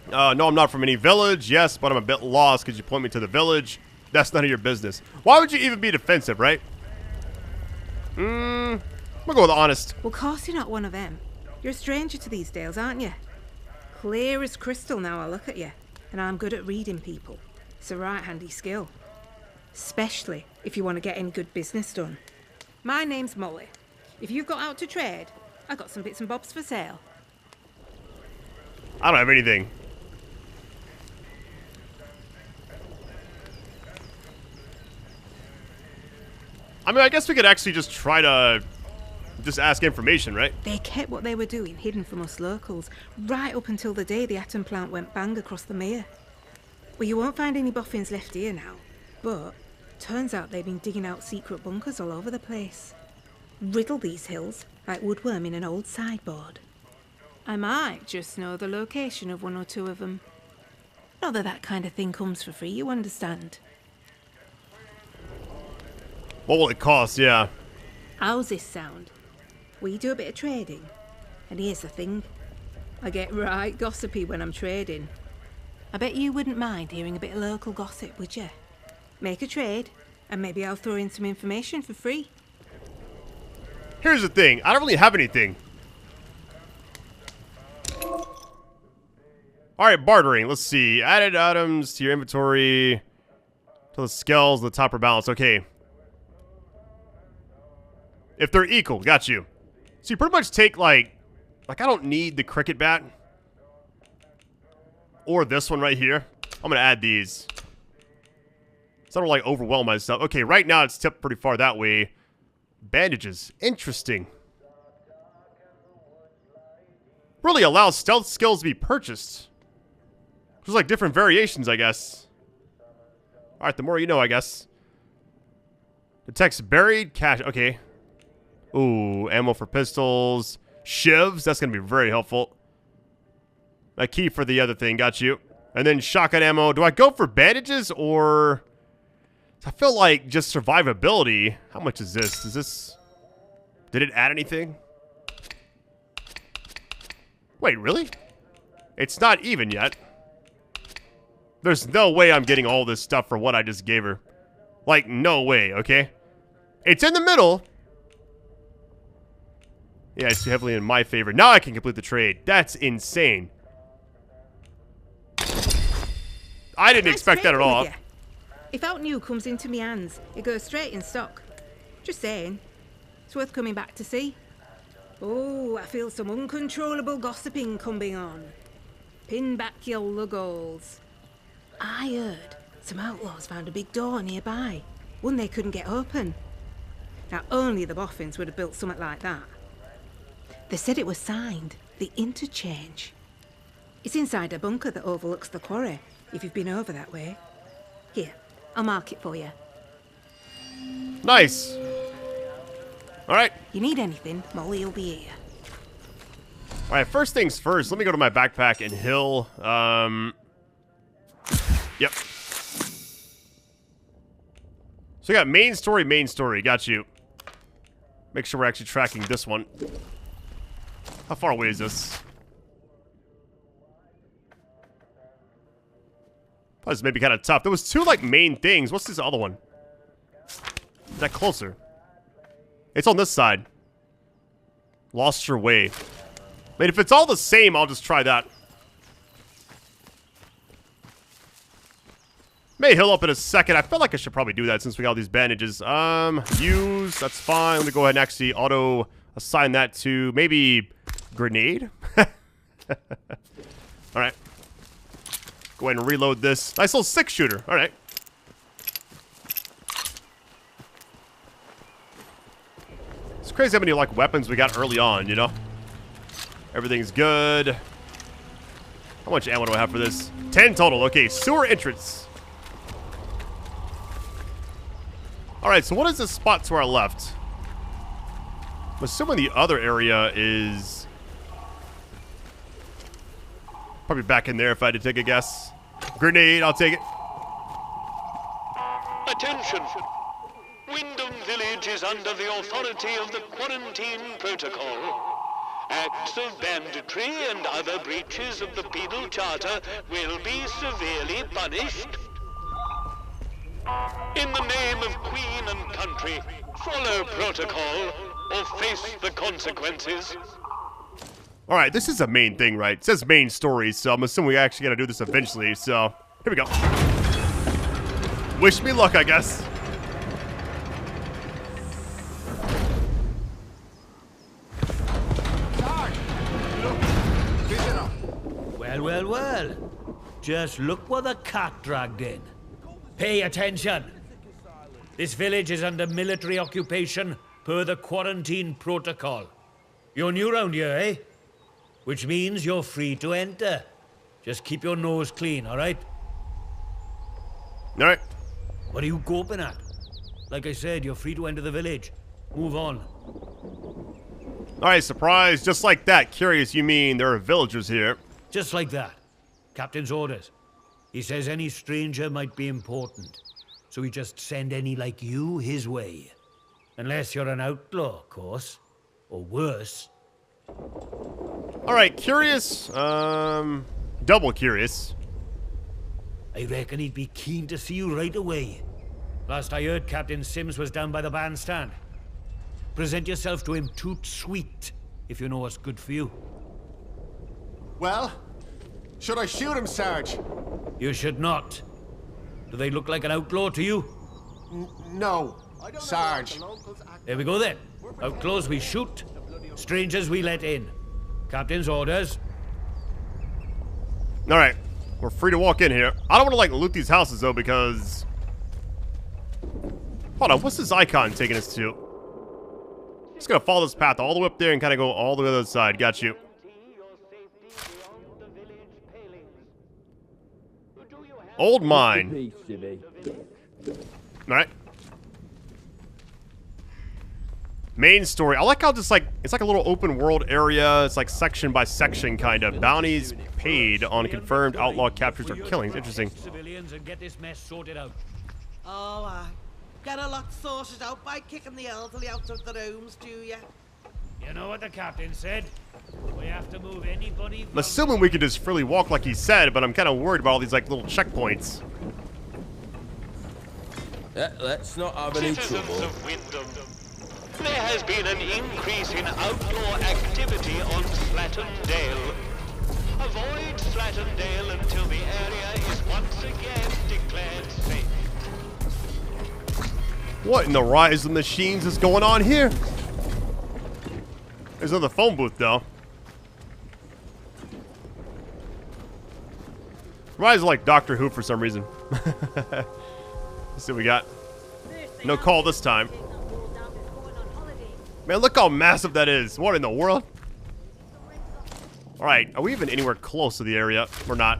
No, I'm not from any village. Yes, but I'm a bit lost. Could you point me to the village? That's none of your business. Why would you even be defensive, right? We'll go with honest. Well, of course you're not one of them. You're a stranger to these dales, aren't you? Clear as crystal now I look at you. And I'm good at reading people. It's a right handy skill. Especially if you want to get any good business done. My name's Molly. If you've got out to trade, I've got some bits and bobs for sale. I don't have anything. I mean, I guess we could actually just try to just ask information, right? They kept what they were doing hidden from us locals, right up until the day the atom plant went bang across the mere. Well, you won't find any boffins left here now, but turns out they've been digging out secret bunkers all over the place. Riddle these hills like woodworm in an old sideboard. I might just know the location of one or two of them. Not that that kind of thing comes for free, you understand. What will it cost? Yeah. How's this sound? We do a bit of trading. And here's the thing. I get right gossipy when I'm trading. I bet you wouldn't mind hearing a bit of local gossip, would you? Make a trade, and maybe I'll throw in some information for free. Here's the thing. I don't really have anything. Alright, bartering. Let's see. Added items to your inventory. To the scales, the top are balanced. Okay. If they're equal, got you. So you pretty much take, like I don't need the cricket bat. Or this one right here. I'm going to add these. So I don't, like, overwhelm myself. Okay, right now it's tipped pretty far that way. Bandages. Interesting. Really allows stealth skills to be purchased. There's, like, different variations, I guess. Alright, the more you know, I guess. Detects buried cash. Okay. Ooh, ammo for pistols. Shivs. That's going to be very helpful. A key for the other thing. Got you. And then shotgun ammo. Do I go for bandages or... I feel like just survivability. How much is this? Is this... Did it add anything? Wait, really? It's not even yet. There's no way I'm getting all this stuff for what I just gave her. Like, no way, okay? It's in the middle. Yeah, it's heavily in my favor. Now I can complete the trade. That's insane. I didn't expect that at all. If out new comes into me hands, it goes straight in stock. Just saying. It's worth coming back to see. Oh, I feel some uncontrollable gossiping coming on. Pin back your luggles. I heard some outlaws found a big door nearby. One they couldn't get open. Now, only the boffins would have built something like that. They said it was signed, the interchange. It's inside a bunker that overlooks the quarry, if you've been over that way. Here, I'll mark it for you. Nice. Alright. You need anything, Molly will be here. Alright, first things first, let me go to my backpack and heal. Yep. So we got main story, got you. Make sure we're actually tracking this one. How far away is this? Oh, this may be kind of tough. There was two, like, main things. What's this other one? Is that closer? It's on this side. Lost your way. I mean, if it's all the same, I'll just try that. May heal up in a second. I feel like I should probably do that since we got all these bandages. Use. That's fine. Let me go ahead and actually auto assign that to maybe grenade. Alright. Go ahead and reload this. Nice little 6-shooter. Alright. It's crazy how many, like, weapons we got early on, you know? Everything's good. How much ammo do I have for this? 10 total. Okay, sewer entrance. Alright, so what is this spot to our left? I'm assuming the other area is... probably back in there if I had to take a guess. Grenade, I'll take it. Attention! Wyndham Village is under the authority of the Quarantine Protocol. Acts of banditry and other breaches of the Penal Charter will be severely punished. In the name of Queen and country, follow protocol or face the consequences. Alright, this is a main thing, right? It says main story, so I'm assuming we actually gotta do this eventually, so here we go. Wish me luck, I guess. Well, well, well. Just look what the cat dragged in. Pay attention. This village is under military occupation per the quarantine protocol. You're new round here, eh? Which means you're free to enter. Just keep your nose clean, all right? All right. What are you gawping at? Like I said, you're free to enter the village. Move on. All right, surprise. Just like that. Curious, you mean there are villagers here? Just like that. Captain's orders. He says any stranger might be important. So we just send any like you his way. Unless you're an outlaw, of course. Or worse. All right, curious. Double curious. I reckon he'd be keen to see you right away. Last I heard, Captain Sims was down by the bandstand. Present yourself to him toot sweet, if you know what's good for you. Well, should I shoot him, Sarge? You should not. Do they look like an outlaw to you? No, Sarge. There we go then. Outlaws we shoot, strangers we let in. Captain's orders. All right, we're free to walk in here. I don't want to like loot these houses though because... Hold on, what's this icon taking us to? Just gonna follow this path all the way up there and kind of go all the way to the other side. Got you. Old mine. Alright. Main story. I like how just like, it's like a little open world area. It's like section by section kind of. Bounties paid on confirmed outlaw captures or killings. Interesting. Civilians and get this mess sorted out. Oh, I get a lot sorted out by kicking the elderly out of the rooms, do ya? You know what the captain said? We have to move anybody. I'm assuming we could just freely walk like he said, but I'm kind of worried about all these like little checkpoints. Let's not have any trouble. Of Wyndham, there has been an increase in outlaw activity on Slattendale. Avoid Slattendale until the area is once again declared safe. What in the rise of machines is going on here? There's another phone booth though. Rise is like Doctor Who for some reason. Let's see what we got. No call this time. Man, look how massive that is. What in the world? Alright, are we even anywhere close to the area? We're not.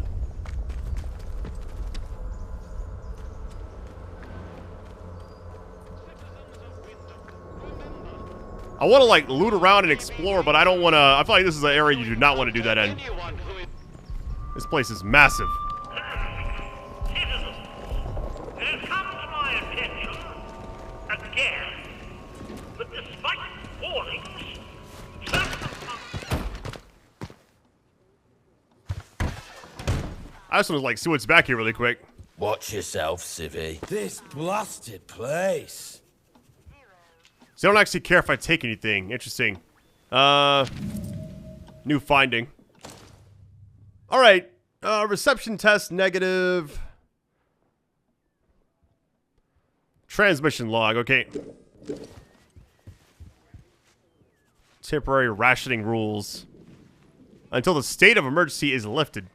I want to like loot around and explore, but I don't want to. I feel like this is an area you do not want to do that in. This place is massive. It comes to my attention again that despite warnings, I just want to like see what's back here really quick. Watch yourself, Civvy. This blasted place. So I don't actually care if I take anything. Interesting. New finding. Alright. Reception test negative. Transmission log. Okay. Temporary rationing rules. Until the state of emergency is lifted.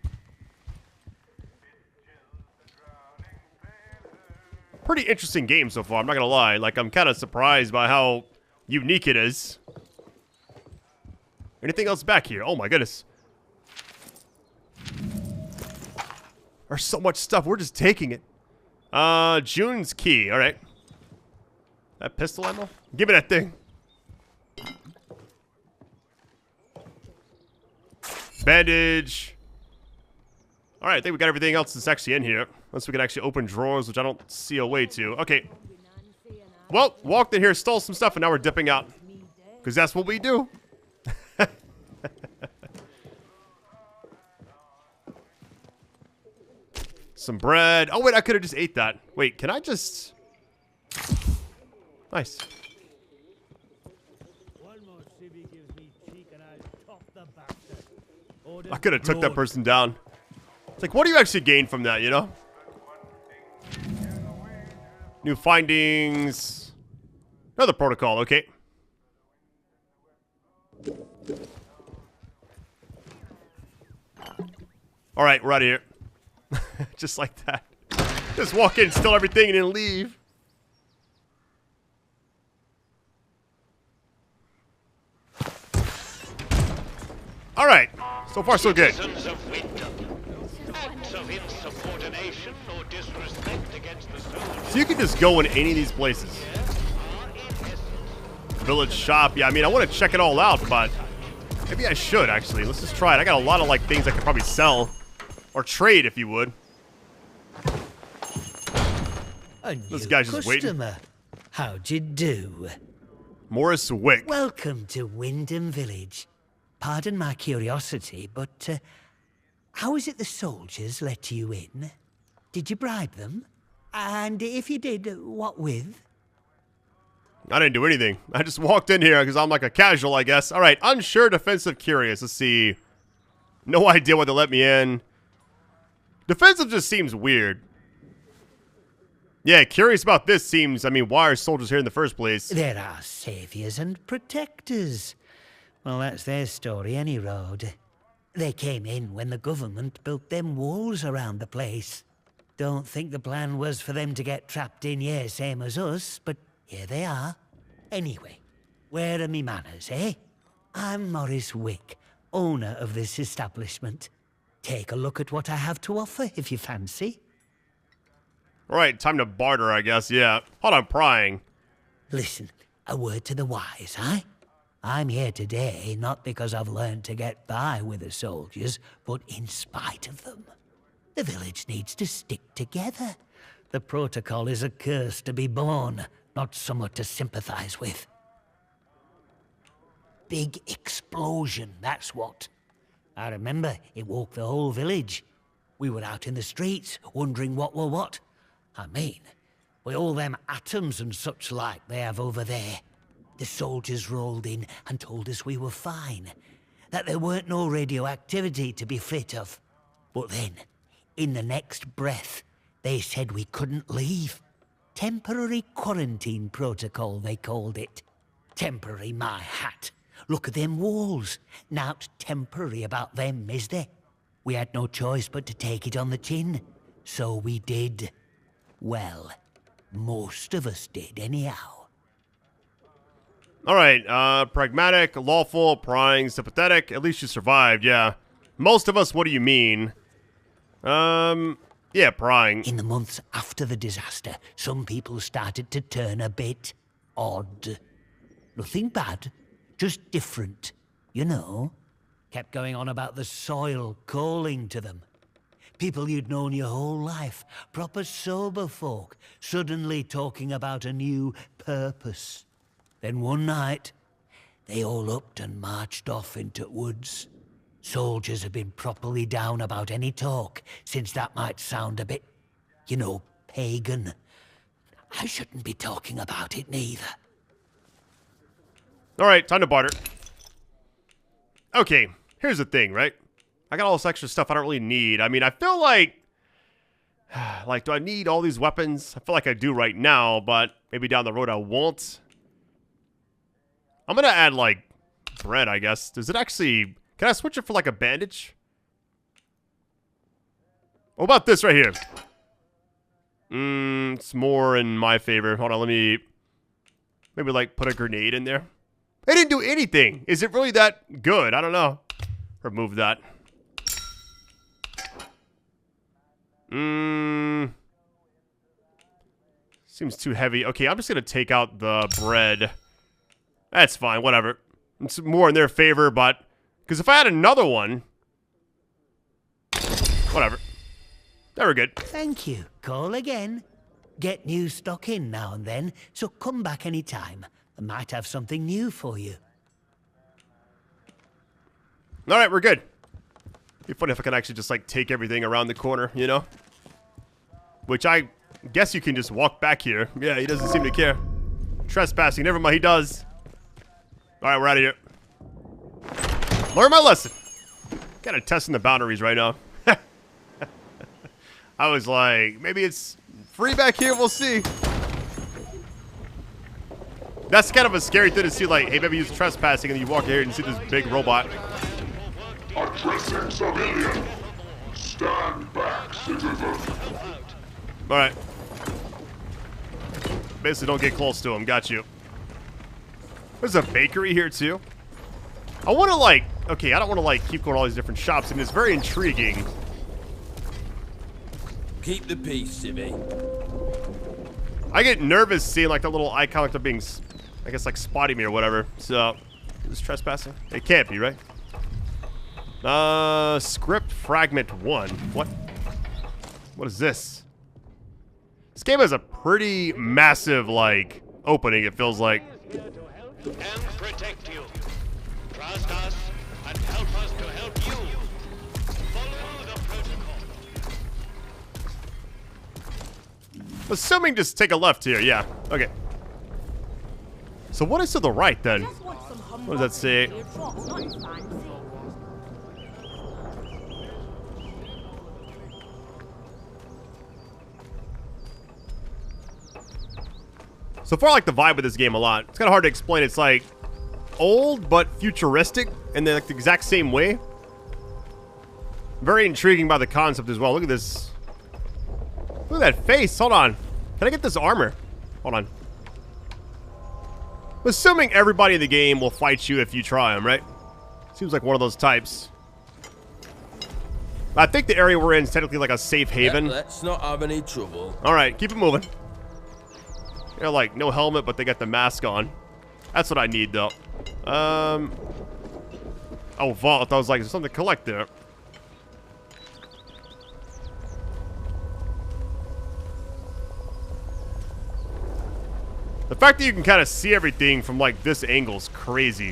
Pretty interesting game so far, I'm not gonna lie. Like, I'm kind of surprised by how unique it is. Anything else back here? Oh my goodness. There's so much stuff, we're just taking it. June's key, alright. That pistol ammo? Give me that thing. Bandage. Alright, I think we got everything else that's actually in here. Unless we can actually open drawers, which I don't see a way to. Okay. Well, walked in here, stole some stuff, and now we're dipping out. Because that's what we do. Some bread. Oh, wait, I could have just ate that. Wait, can I just... Nice. I could have took that person down. It's like, what do you actually gain from that, you know? New findings. Another protocol, okay. Alright, we're out of here. Just like that. Just walk in, steal everything, and then leave. Alright, so far so good. Citizens of Wyndham, acts of insubordination or disrespect against the soldiers. So you can just go in any of these places. Village shop. Yeah, I mean, I want to check it all out, but maybe I should, actually. Let's just try it. I got a lot of, like, things I could probably sell. Or trade, if you would. This guy's just waiting. How'd you do? Morris Wick. Welcome to Wyndham Village. Pardon my curiosity, but how is it the soldiers let you in? Did you bribe them? And if you did, what with? I didn't do anything. I just walked in here because I'm like a casual, I guess. All right, unsure, defensive, curious. Let's see. No idea why they let me in. Defensive just seems weird. Yeah, curious about this seems, I mean, why are soldiers here in the first place? There are saviors and protectors. Well, that's their story, any road. They came in when the government built them walls around the place. Don't think the plan was for them to get trapped in here, same as us, but here they are. Anyway, where are me manners, eh? I'm Morris Wick, owner of this establishment. Take a look at what I have to offer, if you fancy. Right, time to barter, I guess, yeah. Hold on, prying. Listen, a word to the wise, eh? I'm here today not because I've learned to get by with the soldiers, but in spite of them. The village needs to stick together. The protocol is a curse to be born, not somewhat to sympathize with. Big explosion, that's what. I remember it woke the whole village. We were out in the streets, wondering what were what. I mean, with all them atoms and such like they have over there. The soldiers rolled in and told us we were fine, that there weren't no radioactivity to be frit of. But then, in the next breath, they said we couldn't leave. Temporary quarantine protocol, they called it. Temporary, my hat. Look at them walls. Nowt temporary about them, is there? We had no choice but to take it on the chin. So we did. Well, most of us did, anyhow. Alright, pragmatic, lawful, prying, sympathetic. At least you survived, yeah. Most of us, what do you mean? Yeah, prying. In the months after the disaster, some people started to turn a bit odd. Nothing bad, just different, you know. Kept going on about the soil calling to them. People you'd known your whole life, proper sober folk, suddenly talking about a new purpose. Then one night, they all upped and marched off into woods. Soldiers have been properly down about any talk, since that might sound a bit, you know, pagan. I shouldn't be talking about it neither. Alright, time to barter. Okay, here's the thing, right? I got all this extra stuff I don't really need. I mean, I feel like... Like, do I need all these weapons? I feel like I do right now, but maybe down the road I won't. I'm gonna add, like, bread, I guess. Does it actually... Can I switch it for, like, a bandage? What about this right here? It's more in my favor. Hold on, let me... Maybe, like, put a grenade in there. It didn't do anything. Is it really that good? I don't know. Remove that. Seems too heavy. Okay, I'm just gonna take out the bread. That's fine, whatever. It's more in their favor, but... Because if I had another one... Whatever. They were good. Thank you. Call again. Get new stock in now and then, so come back any time. I might have something new for you. Alright, we're good. Be funny if I could actually just, like, take everything around the corner, you know? which I guess you can just walk back here. Yeah, he doesn't seem to care. Trespassing, never mind, he does. Alright, we're out of here. Learn my lesson. Kind of testing the boundaries right now. I was like, maybe it's free back here, we'll see. That's kind of a scary thing to see, like, hey, maybe he's trespassing and you walk here and you see this big robot. Addressing civilian. Stand back, citizen. Alright. Basically, don't get close to him. Got you. There's a bakery here, too. I want to, like... Okay, I don't want to, like, keep going to all these different shops. I mean, it's very intriguing. Keep the peace, Civvy. I get nervous seeing, like, the little icon like they're being... I guess, like, spotting me or whatever. So, is this trespassing? It can't be, right? Script fragment 1. What? What is this? This game has a pretty massive, like, opening, it feels like. And protect you. Trust us and help us to help you. Follow the protocol. Assuming just take a left here, yeah. Okay. So what is to the right then? What does that say? So far, I like the vibe of this game a lot. It's kind of hard to explain. It's like old but futuristic in the, like, the exact same way. Very intriguing by the concept as well. Look at this. Look at that face. Hold on. Can I get this armor? Hold on. I'm assuming everybody in the game will fight you if you try them, right? Seems like one of those types. I think the area we're in is technically like a safe haven. Let's not have any trouble. Alright, keep it moving. They're like, no helmet, but they got the mask on. That's what I need, though. Oh, vault. I was like, there's something to collect there. The fact that you can kind of see everything from, like, this angle is crazy.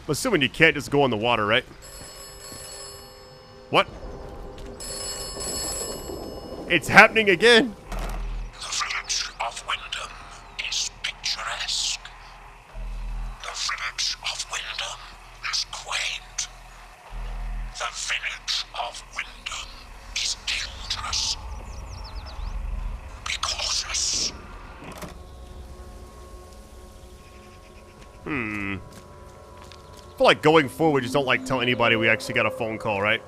I'm assuming you can't just go in the water, right? What? It's happening again. The village of Wyndham is picturesque. The village of Wyndham is quaint. The village of Wyndham is dangerous. Be cautious. I feel like going forward, just don't like tell anybody we actually got a phone call, right?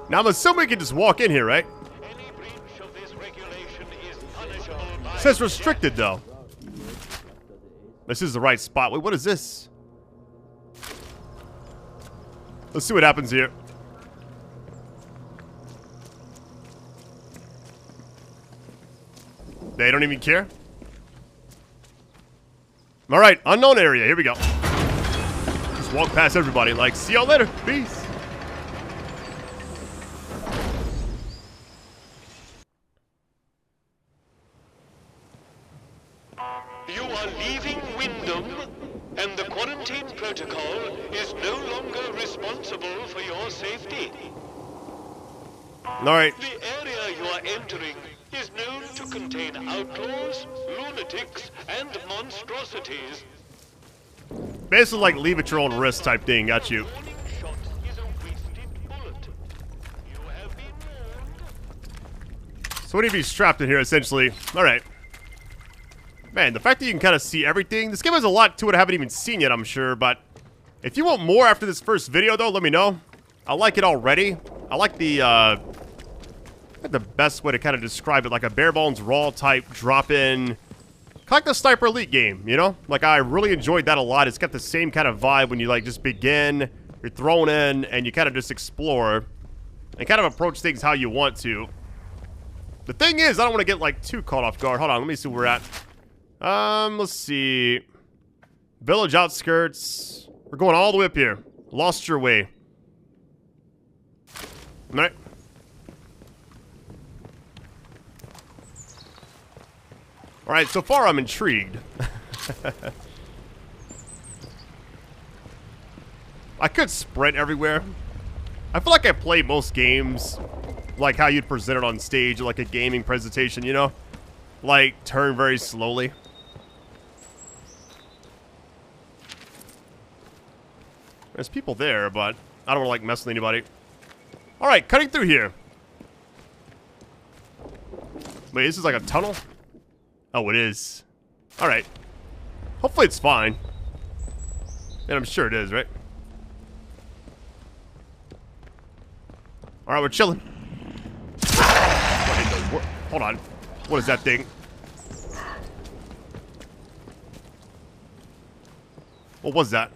Now, I'm assuming we can just walk in here, right? It says restricted, though. This is the right spot. Wait, what is this? Let's see what happens here. They don't even care. All right, unknown area. Here we go. Just walk past everybody like, see y'all later. Peace. You are leaving Wyndham, and the quarantine protocol is no longer responsible for your safety. All right. The area you are entering is known to contain outlaws, lunatics, and monstrosities. Basically like leave at your own risk type thing. Got you. So what do you be strapped in here, essentially? All right. Man, the fact that you can kind of see everything. This game has a lot to it I haven't even seen yet, I'm sure. But if you want more after this first video, though, let me know. I like it already. I like the best way to kind of describe it. Like a bare bones raw type drop-in. Kind of like the Sniper Elite game, you know? Like, I really enjoyed that a lot. It's got the same kind of vibe when you, like, just begin. You're thrown in, and you kind of just explore. And kind of approach things how you want to. The thing is, I don't want to get, like, too caught off guard. Hold on, let me see where we're at. Let's see. Village outskirts. We're going all the way up here. Lost your way. Alright. Alright, so far I'm intrigued. I could sprint everywhere. I feel like I play most games like how you'd present it on stage, like a gaming presentation, you know? Like, turn very slowly. There's people there, but I don't want to, like, mess with anybody. Alright, cutting through here. Wait, this is like a tunnel? Oh, it is. Alright. Hopefully it's fine. And I'm sure it is, right? Alright, we're chilling. What in the world? Hold on. What is that thing? What was that?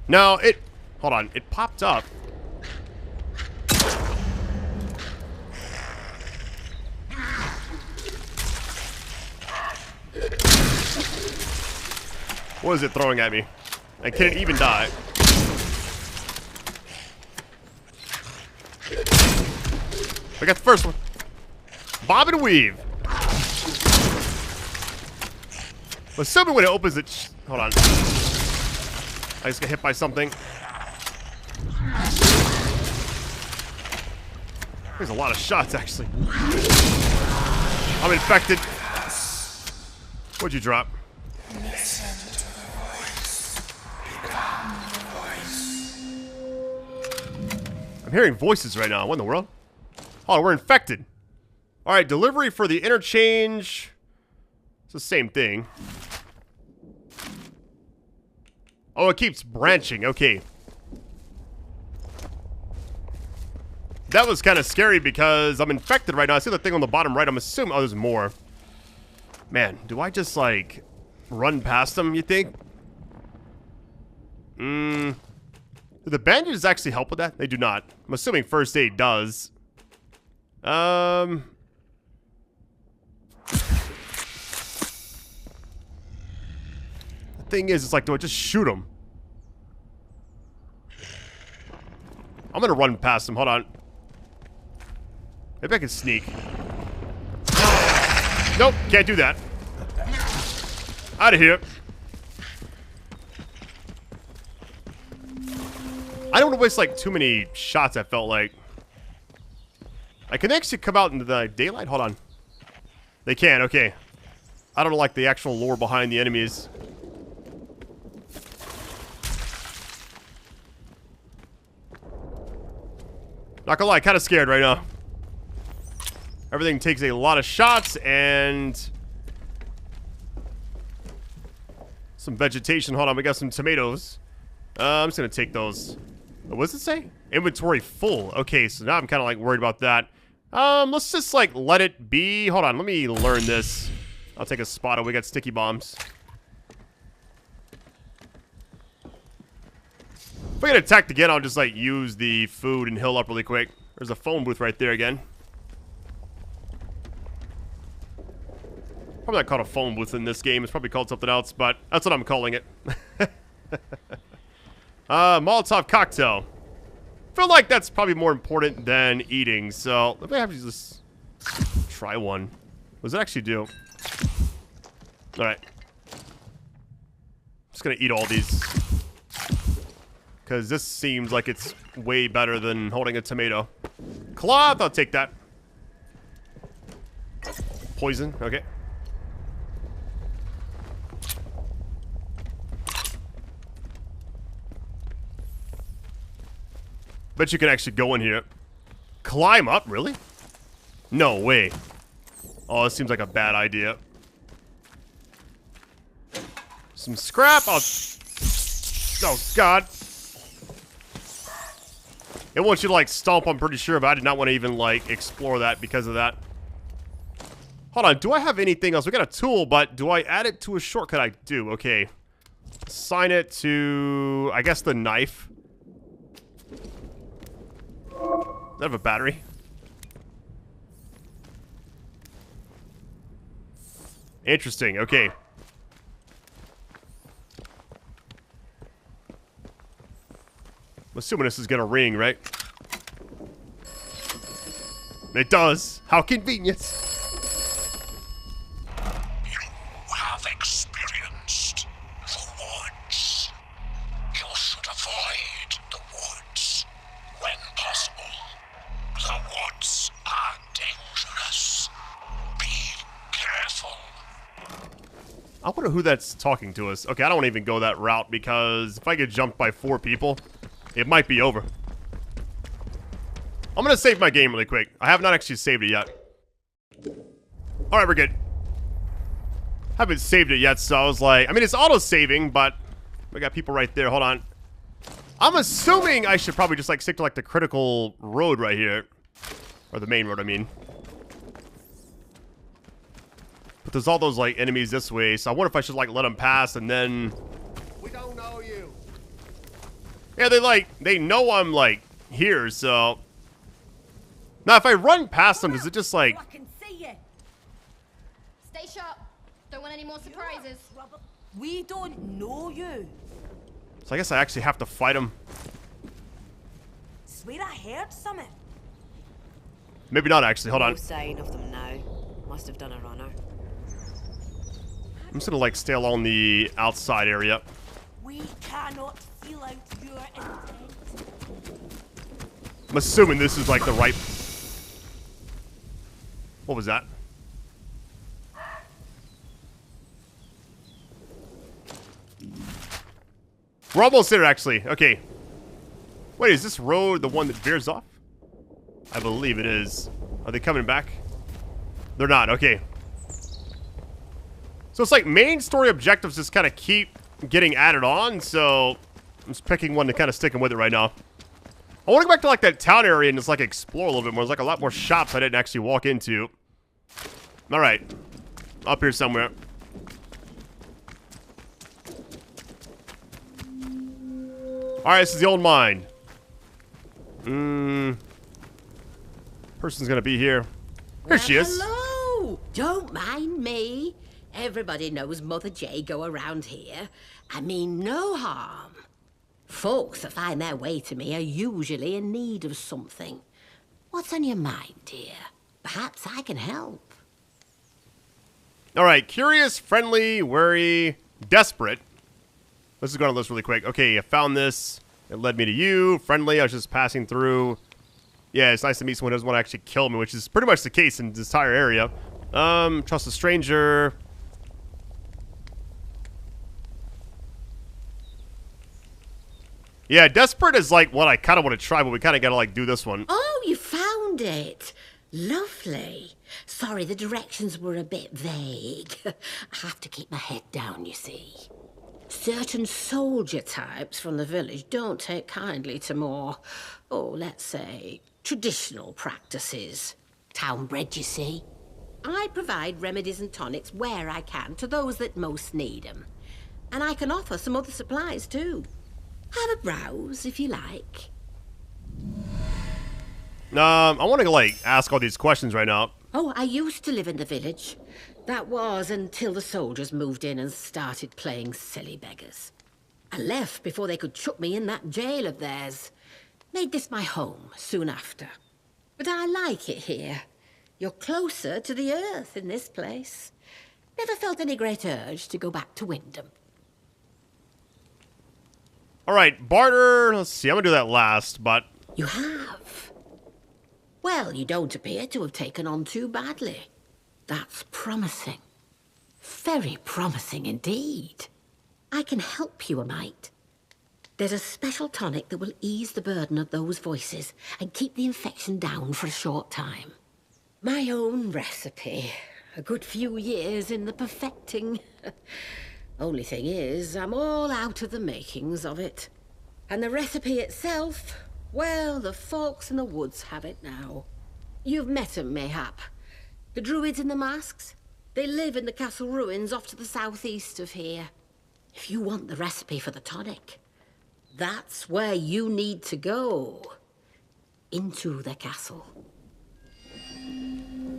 No, it... Hold on. It popped up. What is it throwing at me? And can it even die? We got the first one. Bob and weave. Assuming when it opens it... Hold on. I just got hit by something. There's a lot of shots, actually. I'm infected. What'd you drop? I'm hearing voices right now. What in the world? Oh, we're infected. Alright, delivery for the interchange. It's the same thing. Oh, it keeps branching. Okay. That was kind of scary because I'm infected right now. I see the thing on the bottom right. I'm assuming... Oh, there's more. Man, do I just, like, run past them, you think? Do the bandages actually help with that? They do not. I'm assuming first aid does. The thing is, it's like, do I just shoot them? I'm gonna run past them. Hold on. Maybe I can sneak. Nope, can't do that. Out of here. I don't want to waste, like, too many shots, I felt like. I can actually come out into the daylight? Hold on. They can, okay. I don't like the actual lore behind the enemies. Not gonna lie, kind of scared right now. Everything takes a lot of shots and... some vegetation. Hold on, we got some tomatoes. I'm just gonna take those. What does it say? Inventory full. Okay, so now I'm kind of like worried about that. Let's just like let it be. Hold on, let me learn this. I'll take a spot. Oh, we got sticky bombs. If I get attacked again, I'll just like use the food and heal up really quick. There's a phone booth right there again. Probably not called a phone booth in this game. It's probably called something else, but that's what I'm calling it. Molotov cocktail. Feel like that's probably more important than eating, so let me have to just try one. What does it actually do? Alright. Just gonna eat all these. Because this seems like it's way better than holding a tomato. Cloth, I'll take that. Poison, okay. Bet you can actually go in here. Climb up, really? No way. Oh, this seems like a bad idea. Some scrap. Oh, God. It wants you to, like, stomp, I'm pretty sure, but I did not want to even, like, explore that because of that. Hold on, do I have anything else? We got a tool, but do I add it to a shortcut? I do, okay. Assign it to, I guess, the knife. Does that have a battery? Interesting, okay. I'm assuming this is gonna ring, right? It does. How convenient. You have experienced the woods. You should avoid the woods when possible. The woods are dangerous. Be careful. I wonder who that's talking to us. Okay, I don't want to even go that route because if I get jumped by 4 people, it might be over. I'm going to save my game really quick. I have not actually saved it yet. Alright, we're good. Haven't saved it yet, so I was like... I mean, it's auto-saving, but... We got people right there. Hold on. I'm assuming I should probably just, like, stick to, like, the critical road right here. Or the main road, I mean. But there's all those, like, enemies this way, so I wonder if I should, like, let them pass and then... We don't know you. Yeah, they know I'm, like, here, so... Now, if I run past them, does it just, like... I can see you. Stay sharp. Don't want any more surprises. We don't know you. So I guess I actually have to fight them. Swear I heard something. Maybe not, actually. Hold on. No sign of them now. Must have done a runner. I'm just gonna, like, stay along the outside area. We cannot feel out your intent. I'm assuming this is, like, the right... What was that? We're almost there, actually. Okay. Wait, is this road the one that veers off? I believe it is. Are they coming back? They're not. Okay. So it's like main story objectives just kind of keep getting added on, so I'm just picking one to kind of sticking with it right now. I want to go back to like that town area and just like explore a little bit more. There's like a lot more shops I didn't actually walk into. All right. Up here somewhere. All right, this is the old mine. Person's gonna be here. Here she is. Hello! Don't mind me. Everybody knows Mother J go around here. I mean no harm. Folks that find their way to me are usually in need of something. What's on your mind, dear? Perhaps I can help. All right, curious, friendly, wary, desperate. Let's just go on the list really quick. Okay, I found this. It led me to you. Friendly, I was just passing through. Yeah, it's nice to meet someone who doesn't want to actually kill me, which is pretty much the case in this entire area. Trust a stranger. Yeah, desperate is like what I kind of want to try, but we kind of got to like do this one. Oh, you found it. Lovely. Sorry, the directions were a bit vague. I have to keep my head down, you see. Certain soldier types from the village don't take kindly to more, let's say, traditional practices. Town-bred, you see. I provide remedies and tonics where I can to those that most need them. And I can offer some other supplies, too. Have a browse, if you like. I want to, like, ask all these questions right now. Oh, I used to live in the village. That was until the soldiers moved in and started playing silly beggars. I left before they could chuck me in that jail of theirs. Made this my home soon after. But I like it here. You're closer to the earth in this place. Never felt any great urge to go back to Wyndham. All right, barter. Let's see. I'm going to do that last, but... You have? Well, you don't appear to have taken on too badly. That's promising. Very promising indeed. I can help you a mite. There's a special tonic that will ease the burden of those voices and keep the infection down for a short time. My own recipe. A good few years in the perfecting. Only thing is, I'm all out of the makings of it. And the recipe itself, well, the folks in the woods have it now. You've met 'em, mayhap. The druids in the masks? They live in the castle ruins off to the southeast of here. If you want the recipe for the tonic, that's where you need to go. Into the castle.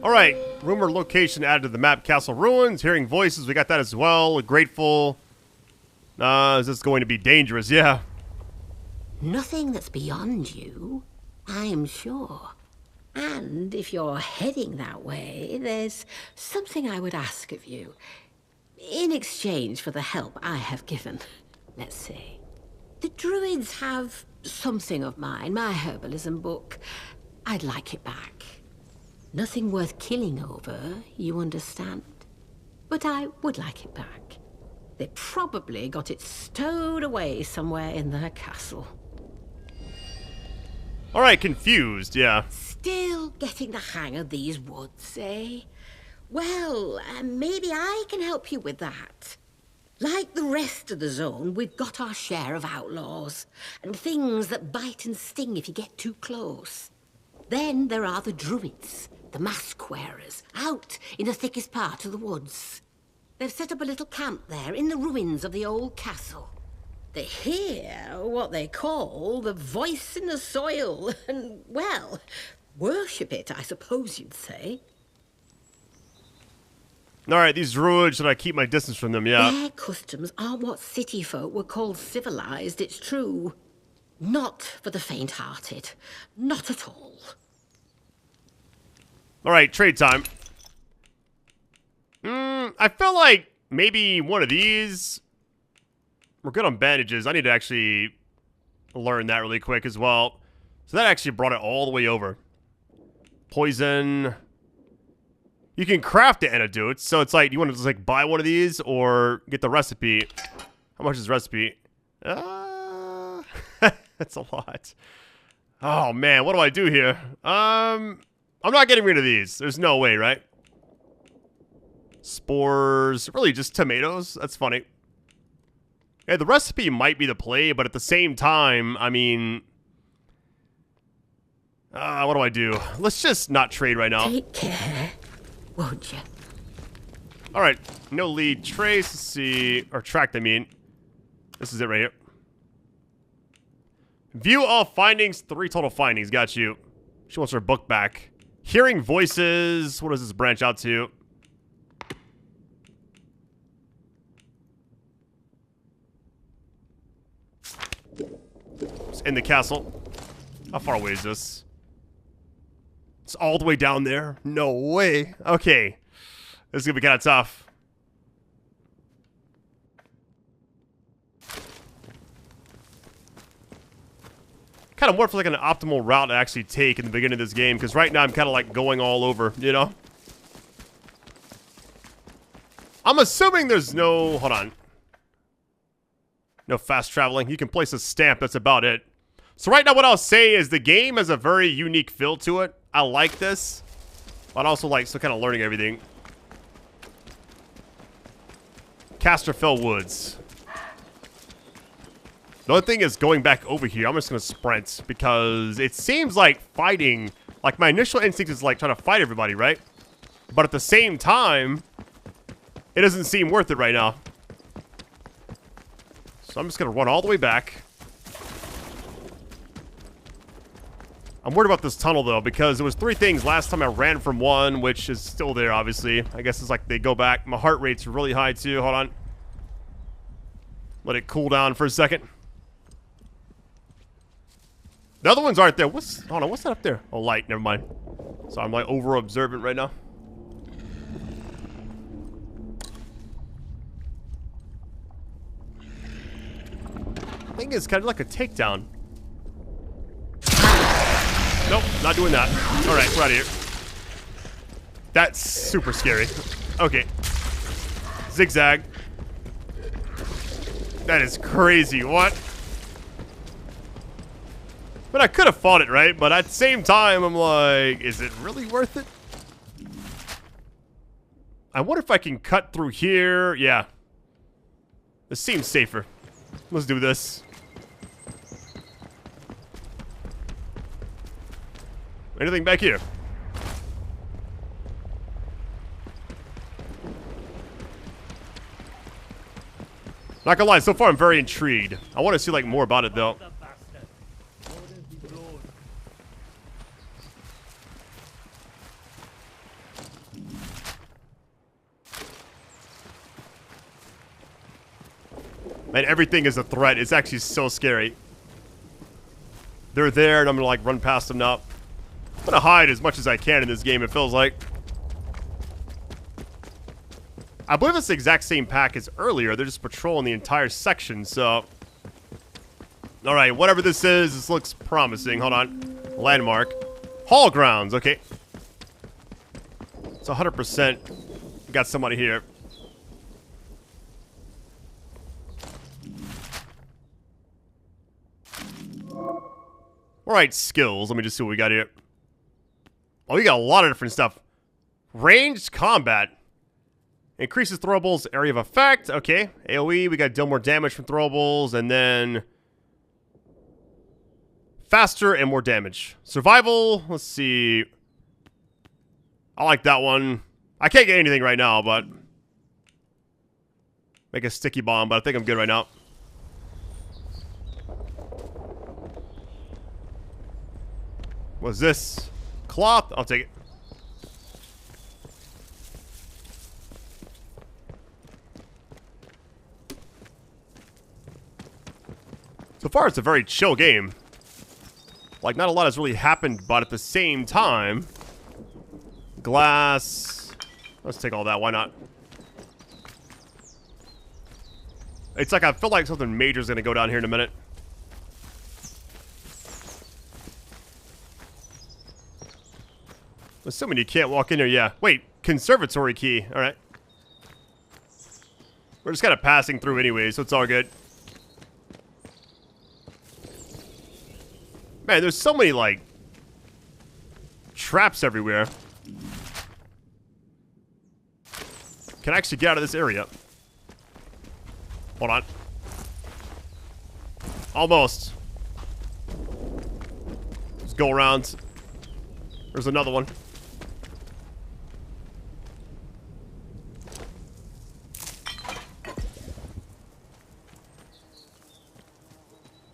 All right, rumor location added to the map, castle ruins. Hearing voices, we got that as well. Grateful. Is this going to be dangerous? Yeah. Nothing that's beyond you, I am sure. And if you're heading that way, there's something I would ask of you. In exchange for the help I have given, let's say. The druids have something of mine, my herbalism book. I'd like it back. Nothing worth killing over, you understand? But I would like it back. They probably got it stowed away somewhere in their castle. Alright, confused, yeah. Still getting the hang of these woods, eh? Well, maybe I can help you with that. Like the rest of the zone, we've got our share of outlaws, and things that bite and sting if you get too close. Then there are the druids, the mask wearers, out in the thickest part of the woods. They've set up a little camp there in the ruins of the old castle. They hear what they call the voice in the soil, and, well, worship it, I suppose you'd say. Alright, these druids, should I keep my distance from them? Yeah. Their customs are what city folk would call civilized, it's true. Not for the faint-hearted. Not at all. Alright, trade time. I feel like maybe one of these. We're good on bandages. I need to actually learn that really quick as well. So that actually brought it all the way over. Poison. You can craft the antidotes. So it's like, you want to just like buy one of these or get the recipe. How much is the recipe? That's a lot. Oh man, what do I do here? I'm not getting rid of these. There's no way, right? Spores. Really just tomatoes. That's funny. Yeah, the recipe might be the play, but at the same time, I mean... what do I do? Let's just not trade right now. Take care, won't you? Alright, no lead. Trace, let's see... Or tracked, I mean. This is it right here. View all findings. 3 total findings. Got you. She wants her book back. Hearing voices. What does this branch out to? In the castle. How far away is this? It's all the way down there? No way. Okay. This is gonna be kind of tough. Kind of more for like an optimal route to actually take in the beginning of this game, because right now I'm kind of like going all over, you know? I'm assuming there's no... Hold on. No fast traveling. You can place a stamp. That's about it. So right now what I'll say is the game has a very unique feel to it. I like this. But I also like still kind of learning everything. Casterfell Woods. The only thing is going back over here, I'm just going to sprint. Because it seems like fighting... Like my initial instinct is like trying to fight everybody, right? But at the same time... It doesn't seem worth it right now. So I'm just going to run all the way back. I'm worried about this tunnel, though, because there was 3 things last time I ran from one, which is still there, obviously. I guess it's like they go back. My heart rate's really high, too. Hold on. Let it cool down for a second. The other ones aren't there. Hold on, what's that up there? Oh, light. Never mind. So I'm, like, over-observant right now. I think it's kind of like a takedown. Nope, not doing that. Alright, we're out of here. That's super scary. Okay. Zigzag. That is crazy. What? But I could have fought it, right? But at the same time, I'm like, is it really worth it? I wonder if I can cut through here. Yeah. This seems safer. Let's do this. Anything back here? Not gonna lie, so far I'm very intrigued. I want to see like more about it though. Man, everything is a threat. It's actually so scary. they're there, and I'm gonna like run past them now. I'm gonna hide as much as I can in this game, it feels like. I believe it's the exact same pack as earlier. They're just patrolling the entire section, so... Alright, whatever this is, this looks promising. Hold on. Landmark. Hall grounds, okay. It's 100%. Got somebody here. Alright, skills. Let me just see what we got here. Oh, we got a lot of different stuff. Ranged combat. Increases throwables area of effect. Okay. AoE, we got deal more damage from throwables, and then faster and more damage. Survival, let's see. I like that one. I can't get anything right now, but make a sticky bomb, but I think I'm good right now. What's this? Cloth? I'll take it. So far, it's a very chill game. Like, not a lot has really happened, but at the same time... Glass... Let's take all that, why not? It's like, I feel like something major is going to go down here in a minute. Assuming you can't walk in here, yeah. Wait, conservatory key, alright. We're just kind of passing through anyway, so it's all good. Man, there's so many, like, traps everywhere. Can I actually get out of this area? Hold on. Almost. Let's go around. There's another one.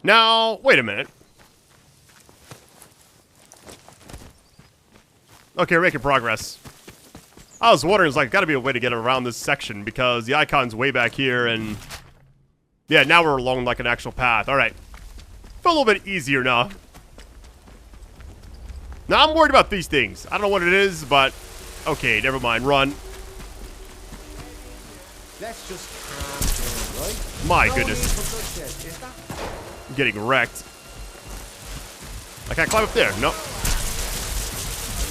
Now, wait a minute. Okay, we're making progress. I was wondering, there's like gotta be a way to get around this section because the icon's way back here and... Yeah, now we're along like an actual path. Alright. Feel a little bit easier now. Now I'm worried about these things. I don't know what it is, but... Okay, never mind. Run. Let's just calm down, right? My No goodness. need for bloodshed, is that? I'm getting wrecked. I can't climb up there. Nope.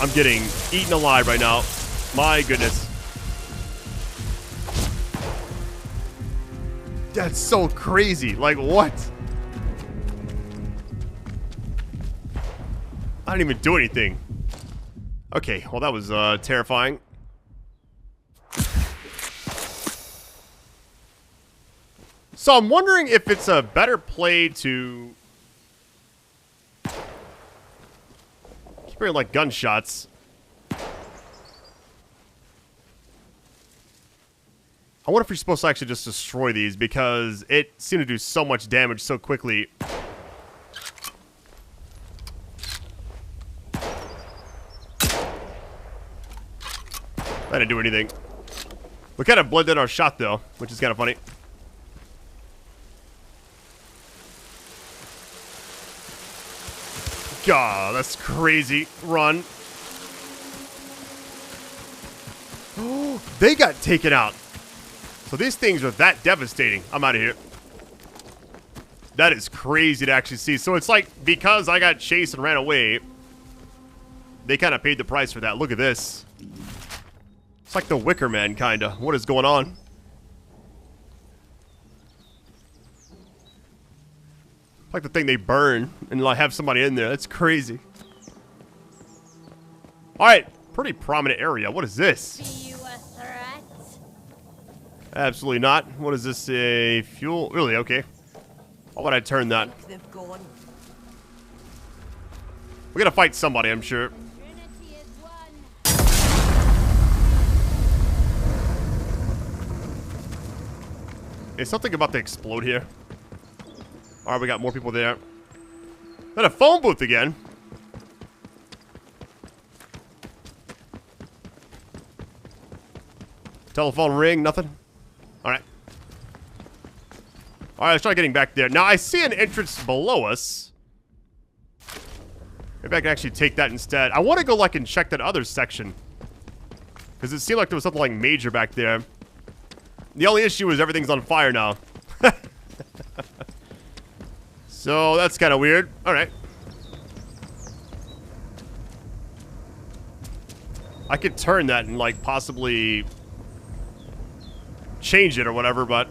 I'm getting eaten alive right now. My goodness. That's so crazy. Like, what? I didn't even do anything. Okay, well, that was terrifying. So I'm wondering if it's a better play to... keep hearing, like, gunshots. I wonder if you're supposed to actually just destroy these, because it seemed to do so much damage so quickly. That didn't do anything. We kind of blended our shot, though, which is kind of funny. God, that's crazy. Run. Oh, they got taken out. So these things are that devastating. I'm out of here. That is crazy to actually see. So it's like, because I got chased and ran away, they kind of paid the price for that. Look at this. It's like the Wicker Man, kind of. What is going on? Like the thing they burn and like have somebody in there. That's crazy. Alright, pretty prominent area. What is this? Be you a threat? Absolutely not. What is this? A fuel? Really? Okay. Why would I turn that? They've gone. We're gonna fight somebody, I'm sure. Trinity is one. Is something about to explode here? Alright, we got more people there. Then a phone booth again. Telephone ring, nothing. Alright. Alright, let's try getting back there. Now, I see an entrance below us. Maybe I can actually take that instead. I want to go, like, and check that other section. Because it seemed like there was something, like, major back there. The only issue is everything's on fire now. So, that's kind of weird. Alright. I could turn that and, like, possibly change it or whatever, but...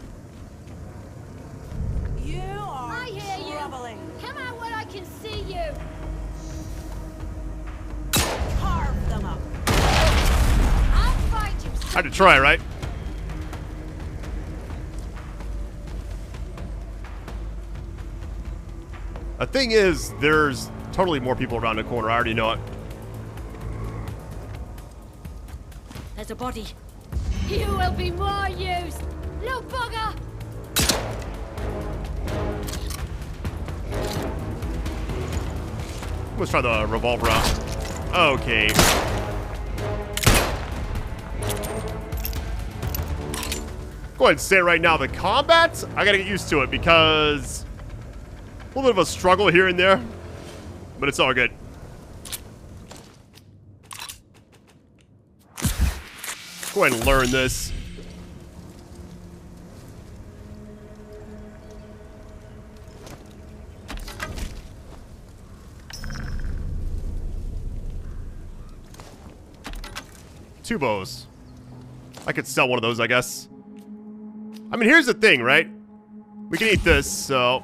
You are I hear troubling. You. Come out where I can see you. Carve them up. I'll find you. I had to try, right? The thing is, there's totally more people around the corner. I already know it. There's a body. You will be more use, little bugger. Let's try the revolver out. Okay. Go ahead and say it right now. The combat, I gotta get used to it because a little bit of a struggle here and there, but it's all good. Go ahead and learn this. Two bows. I could sell one of those, I guess. I mean, here's the thing, right? We can eat this, so a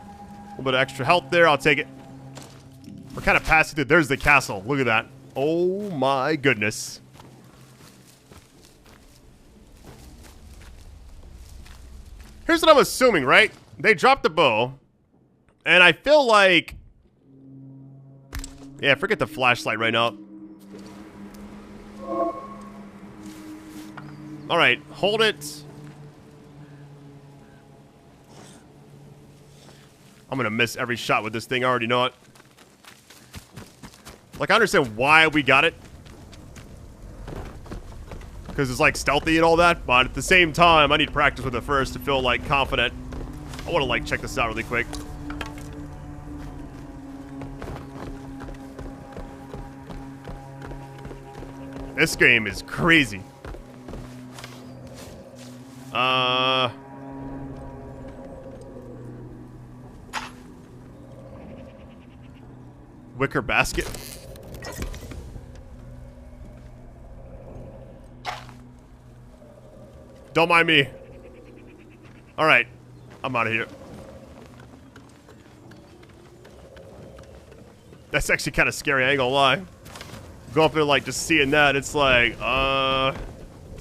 little bit of extra health there. I'll take it. We're kind of passing through. There's the castle. Look at that. Oh my goodness. Here's what I'm assuming, right? They dropped the bow, and I feel like... Yeah, forget the flashlight right now. Alright, hold it. I'm gonna miss every shot with this thing. I already know it. Like, I understand why we got it. Because it's, like, stealthy and all that. But at the same time, I need practice with it first to feel, like, confident. I want to, like, check this out really quick. This game is crazy. Wicker basket. Don't mind me. Alright. I'm out of here. That's actually kind of scary, I ain't gonna lie. Go up there, like, just seeing that, it's like,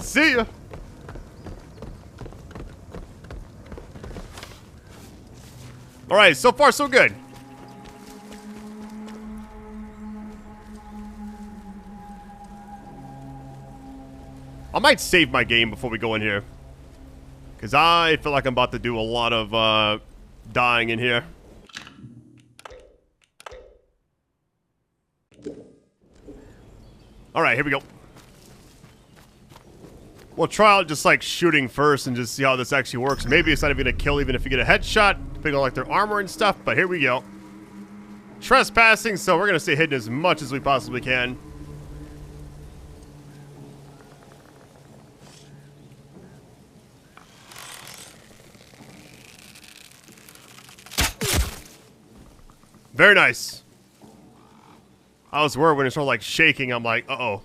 see ya. Alright, so far so good. I might save my game before we go in here. Because I feel like I'm about to do a lot of dying in here. Alright, here we go. We'll try out just like shooting first and just see how this actually works. Maybe it's not even gonna kill even if you get a headshot. Depending on like their armor and stuff, but here we go. Trespassing, so we're gonna stay hidden as much as we possibly can. Very nice. I was worried when it started like shaking. I'm like, uh-oh.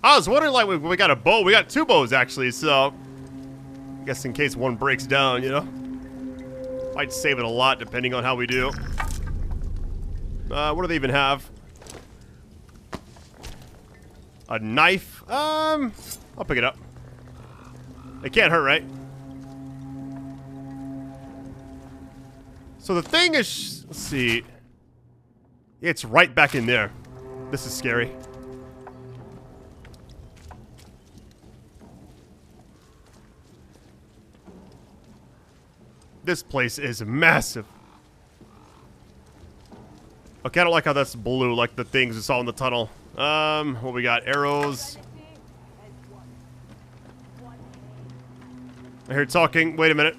I was wondering, like, we got a bow. We got two bows, actually, so... I guess in case one breaks down, you know? Might save it a lot, depending on how we do. What do they even have? A knife? I'll pick it up. It can't hurt, right? So the thing is... Let's see... It's right back in there. This is scary. This place is massive. Okay, I don't like how that's blue, like the things we saw in the tunnel. What we got? Arrows. I hear talking. Wait a minute.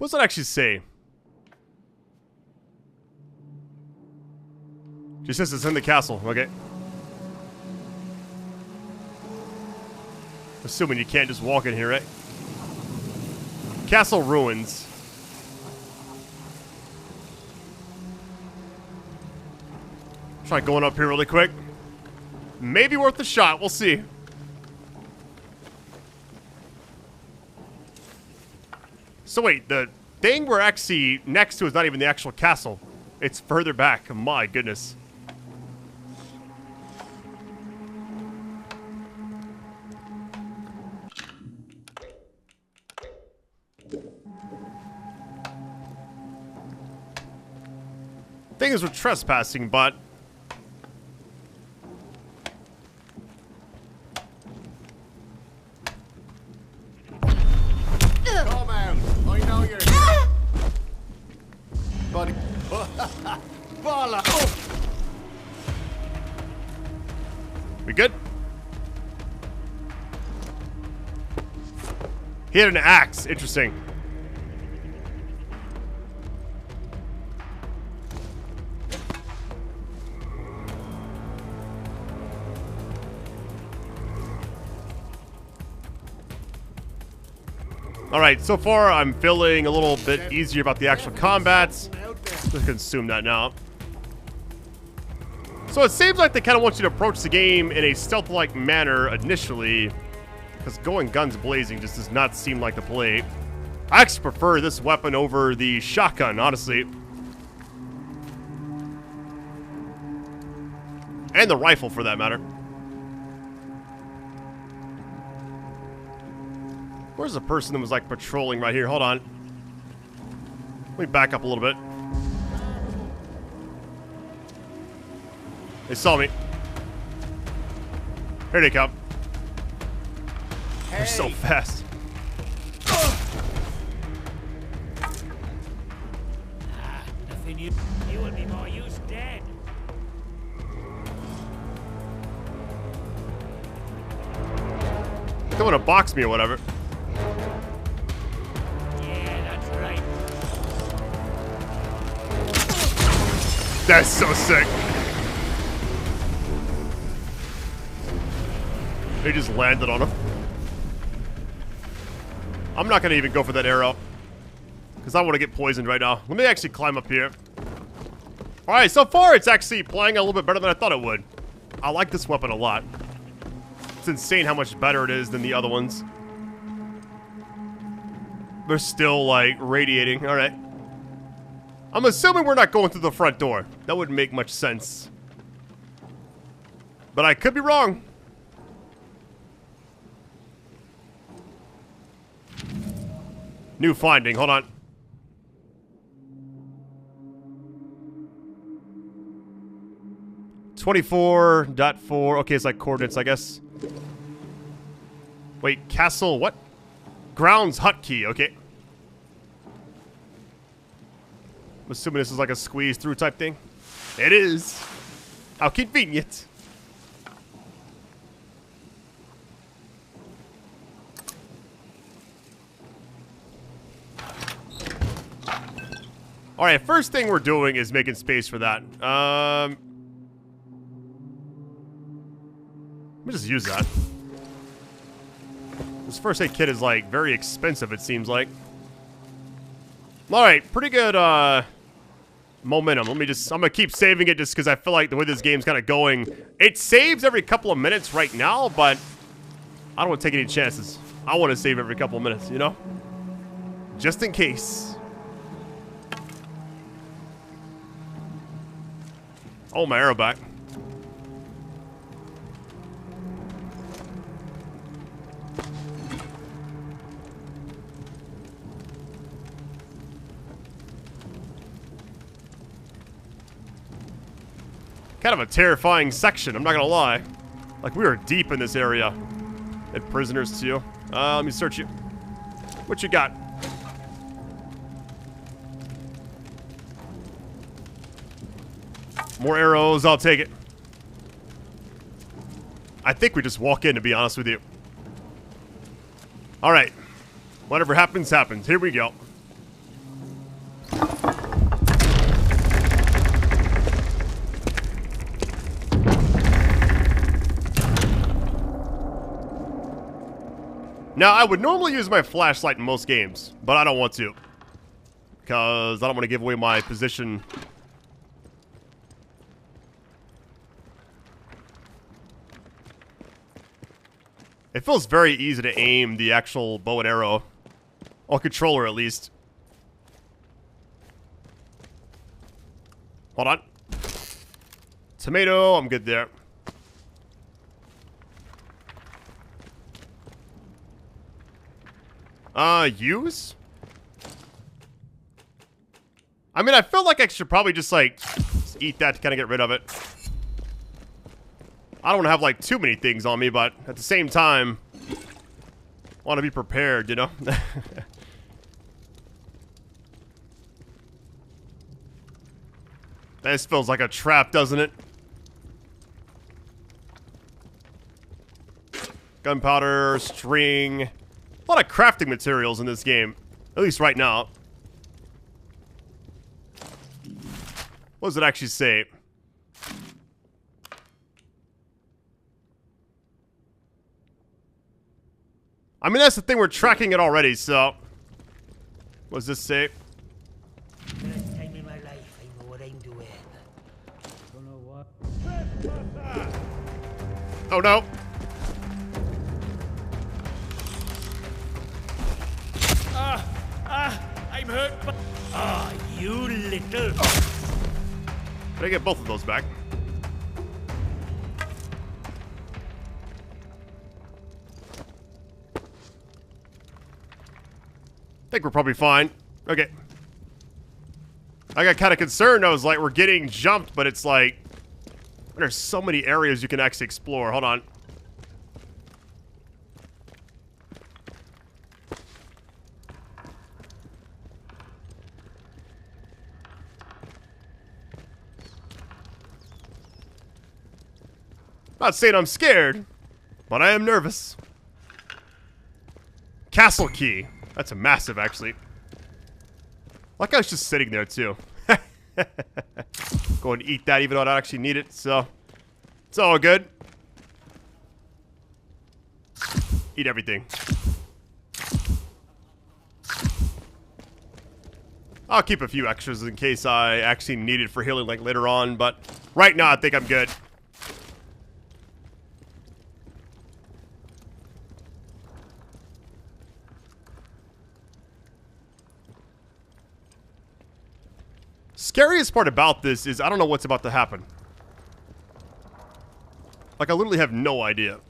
What does that actually say? Just says it's in the castle. Okay. Assuming you can't just walk in here, right? Castle ruins. Try going up here really quick. Maybe worth a shot. We'll see. So wait, the thing we're actually next to is not even the actual castle. It's further back. My goodness. Things were trespassing, but come out. I know you're buddy. Bala. We good? He had an axe. Interesting. Alright, so far I'm feeling a little bit easier about the actual combats. Just consume that now. So it seems like they kind of want you to approach the game in a stealth-like manner initially, because going guns blazing just does not seem like the play. I actually prefer this weapon over the shotgun, honestly. And the rifle, for that matter. Where's the person that was, like, patrolling right here? Hold on. Let me back up a little bit. They saw me. Here they come. They're so fast. Nothing you will be more use dead. They want to box me or whatever. That's so sick. They just landed on him. I'm not gonna even go for that arrow, because I want to get poisoned right now. Let me actually climb up here. Alright, so far it's actually playing a little bit better than I thought it would. I like this weapon a lot. It's insane how much better it is than the other ones. They're still, like, radiating. Alright. I'm assuming we're not going through the front door. That wouldn't make much sense. But I could be wrong. New finding. Hold on. .4. Okay, it's like coordinates, I guess. Wait, castle what? Grounds hut key. Okay. I'm assuming this is like a squeeze through type thing. It is. How convenient. Alright, first thing we're doing is making space for that. Let me just use that. This first aid kit is like very expensive, it seems like. Alright, pretty good momentum. I'm gonna keep saving it just because I feel like the way this game's kind of going, it saves every couple of minutes right now, but I don't want to take any chances. I want to save every couple of minutes, you know? Just in case. Oh, my arrow back. Kind of a terrifying section, I'm not gonna lie. Like, we were deep in this area. And prisoners, too. Let me search you. What you got? More arrows, I'll take it. I think we just walk in, to be honest with you. Alright. Whatever happens, happens. Here we go. Now, I would normally use my flashlight in most games, but I don't want to. Because I don't want to give away my position. It feels very easy to aim the actual bow and arrow. On controller, at least. Hold on. Tomato, I'm good there. Use? I mean, I feel like I should probably just, like, eat that to kind of get rid of it. I don't want to have, like, too many things on me, but at the same time, I want to be prepared, you know? This feels like a trap, doesn't it? Gunpowder, string. A lot of crafting materials in this game. At least right now. What does it actually say? I mean, that's the thing. We're tracking it already, so... What does this say? First time in my life, I know what I'm doing. Don't know what. Oh, no. I'm hurt. Ah, you little. Did I get both of those back? I think we're probably fine. Okay. I got kind of concerned. I was like, we're getting jumped, but it's like... There's so many areas you can actually explore. Hold on. Not saying I'm scared, but I am nervous. Castle key. That's a massive, actually. Like I was just sitting there, too. Go and eat that, even though I don't actually need it, so... It's all good. Eat everything. I'll keep a few extras in case I actually need it for healing, like, later on, but... Right now, I think I'm good. Scariest part about this is I don't know what's about to happen. Like, I literally have no idea.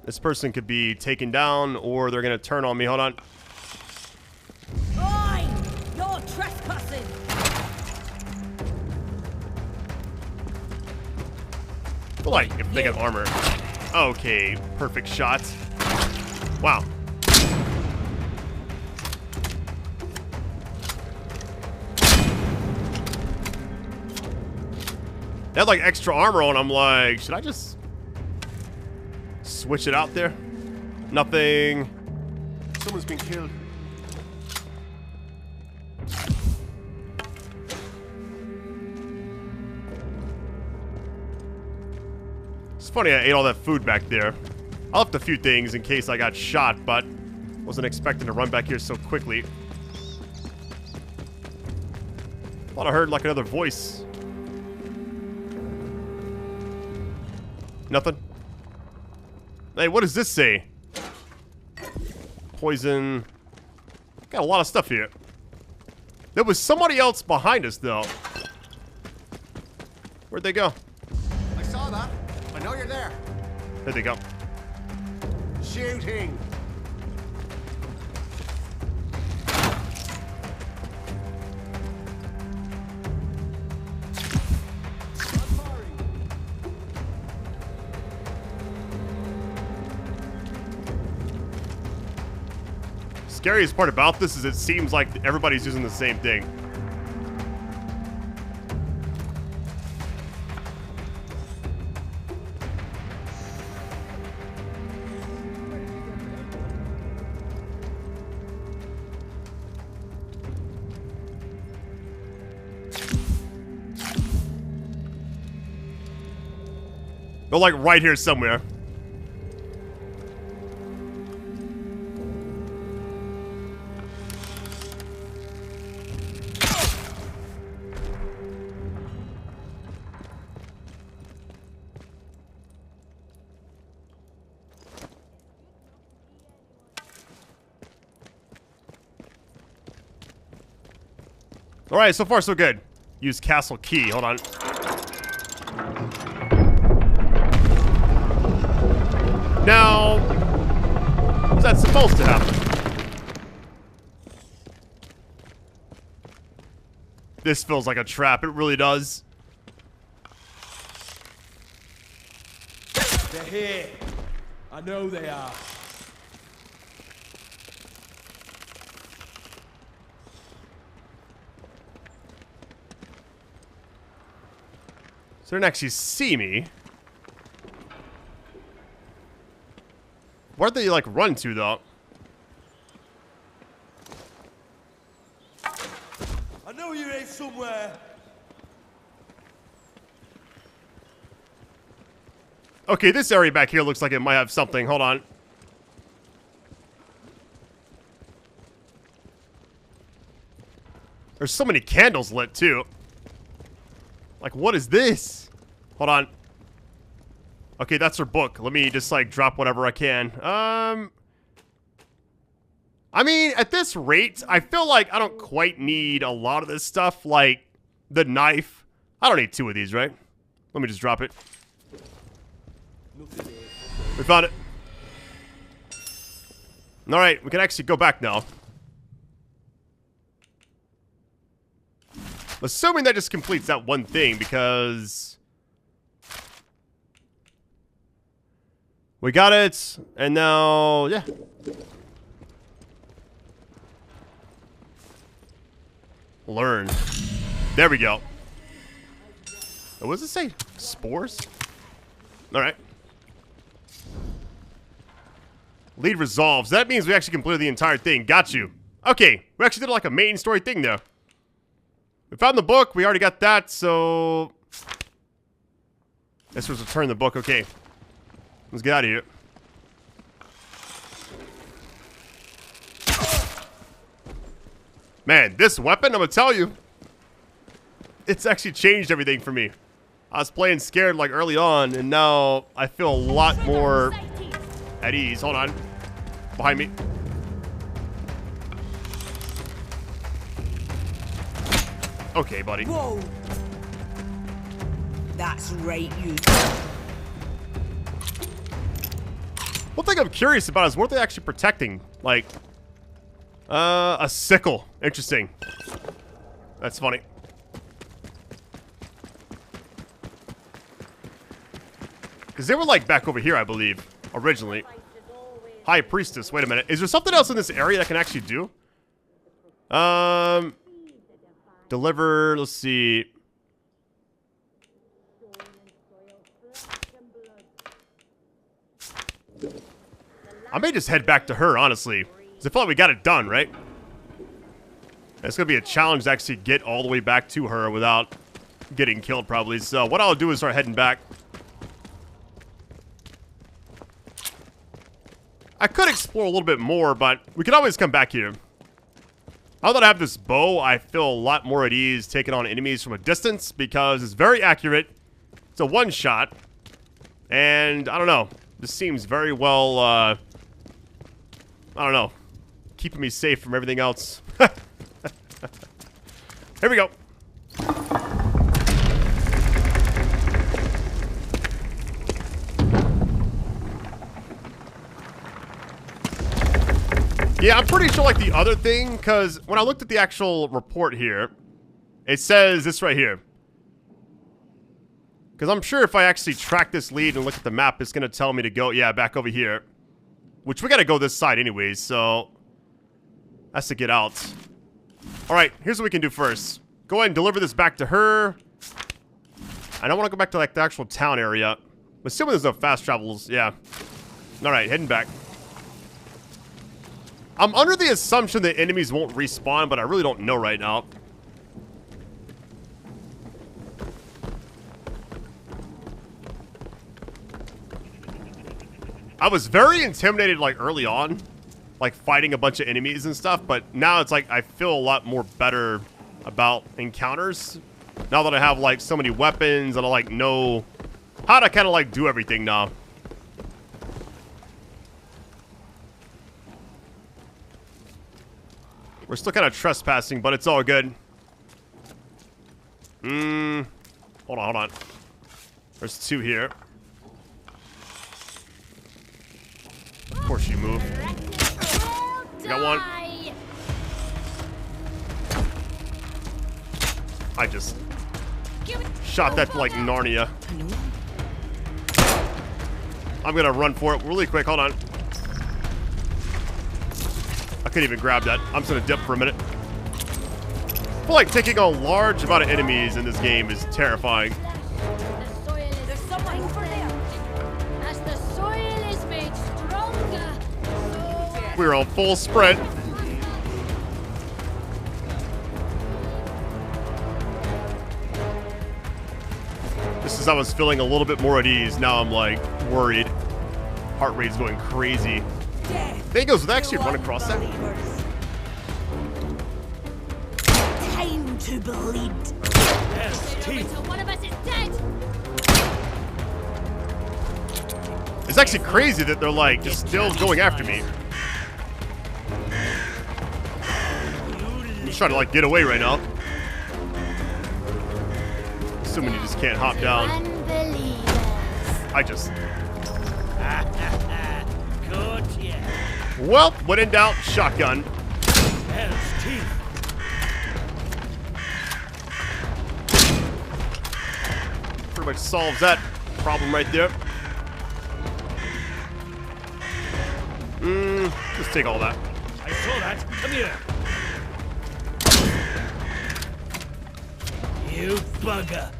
This person could be taken down, or they're gonna turn on me. Hold on. Oi! You're trespassing! I feel like if they get armor. Okay, perfect shot. Wow. They had like extra armor on. I'm like, should I just switch it out there? Nothing. Someone's been killed. It's funny I ate all that food back there. I left a few things in case I got shot, but wasn't expecting to run back here so quickly. Thought I heard like another voice. Nothing. Hey, what does this say? Poison. Got a lot of stuff here. There was somebody else behind us, though. Where'd they go? I saw that. I know you're there. There they go. Shooting. Scariest part about this is it seems like everybody's using the same thing. They're like right here somewhere. Alright, so far so good. Use castle key. Hold on. Now, what's that supposed to happen? This feels like a trap. It really does. They're here. I know they are. So they didn't actually see me. Where'd they, like, run to, though? I know you're here somewhere. Okay, this area back here looks like it might have something. Hold on. There's so many candles lit, too. Like, what is this? Hold on. Okay, that's her book. Let me just, like, drop whatever I can. I mean, at this rate, I feel like I don't quite need a lot of this stuff. Like, the knife. I don't need 2 of these, right? Let me just drop it. We found it. Alright, we can actually go back now. Assuming that just completes that one thing, because we got it, and now, yeah. Learn. There we go. Oh, what does it say? Spores? Alright. Lead resolves. That means we actually completed the entire thing. Got you. Okay, we actually did like a main story thing there. We found the book. We already got that, so this was return the book. Okay. Let's get out of here. Man, this weapon, I'm gonna tell you, it's actually changed everything for me. I was playing scared like early on, and now I feel a lot more at ease. Hold on. Behind me. Okay, buddy. Whoa. That's right, you. One thing I'm curious about is what are they actually protecting? Like, a sickle. Interesting. That's funny. Because they were, like, back over here, I believe, originally. High Priestess. Wait a minute. Is there something else in this area that I can actually do? Deliver, let's see. I may just head back to her, honestly. Because I feel like we got it done, right? It's going to be a challenge to actually get all the way back to her without getting killed, probably. So what I'll do is start heading back. I could explore a little bit more, but we can always come back here. Now that I have this bow, I feel a lot more at ease taking on enemies from a distance because it's very accurate. It's a one-shot. And, I don't know. This seems very well, I don't know. Keeping me safe from everything else. Here we go. Yeah, I'm pretty sure like the other thing, because when I looked at the actual report here, it says this right here. Because I'm sure if I actually track this lead and look at the map, it's going to tell me to go, yeah, back over here. Which we got to go this side anyways, so that's to get out. Alright, here's what we can do first. Go ahead and deliver this back to her. I don't want to go back to like the actual town area. Assuming there's no fast travels, yeah. Alright, heading back. I'm under the assumption that enemies won't respawn, but I really don't know right now. I was very intimidated like early on, like fighting a bunch of enemies and stuff, but now it's like I feel a lot more better about encounters. Now that I have like so many weapons and I like know how to kind of like do everything now. We're still kind of trespassing, but it's all good. Hold on, hold on. There's 2 here. Of course you move. You got one. I just shot that like Narnia. I'm gonna run for it really quick. Hold on. I couldn't even grab that. I'm just gonna dip for a minute. I feel like taking a large amount of enemies in this game is terrifying. There's someone over there. As the soil is made stronger, We're on full sprint. Just as I was feeling a little bit more at ease, now I'm like worried. Heart rate's going crazy. There goes with actually run across that. time to bleed. Until one of us is dead. It's actually crazy that they're like just still going after me. I'm just trying to like get away right now. Assuming you just can't hop down. I just. Well, when in doubt, shotgun. Pretty much solves that problem right there. Just take all that. I saw that. Come here. You bugger.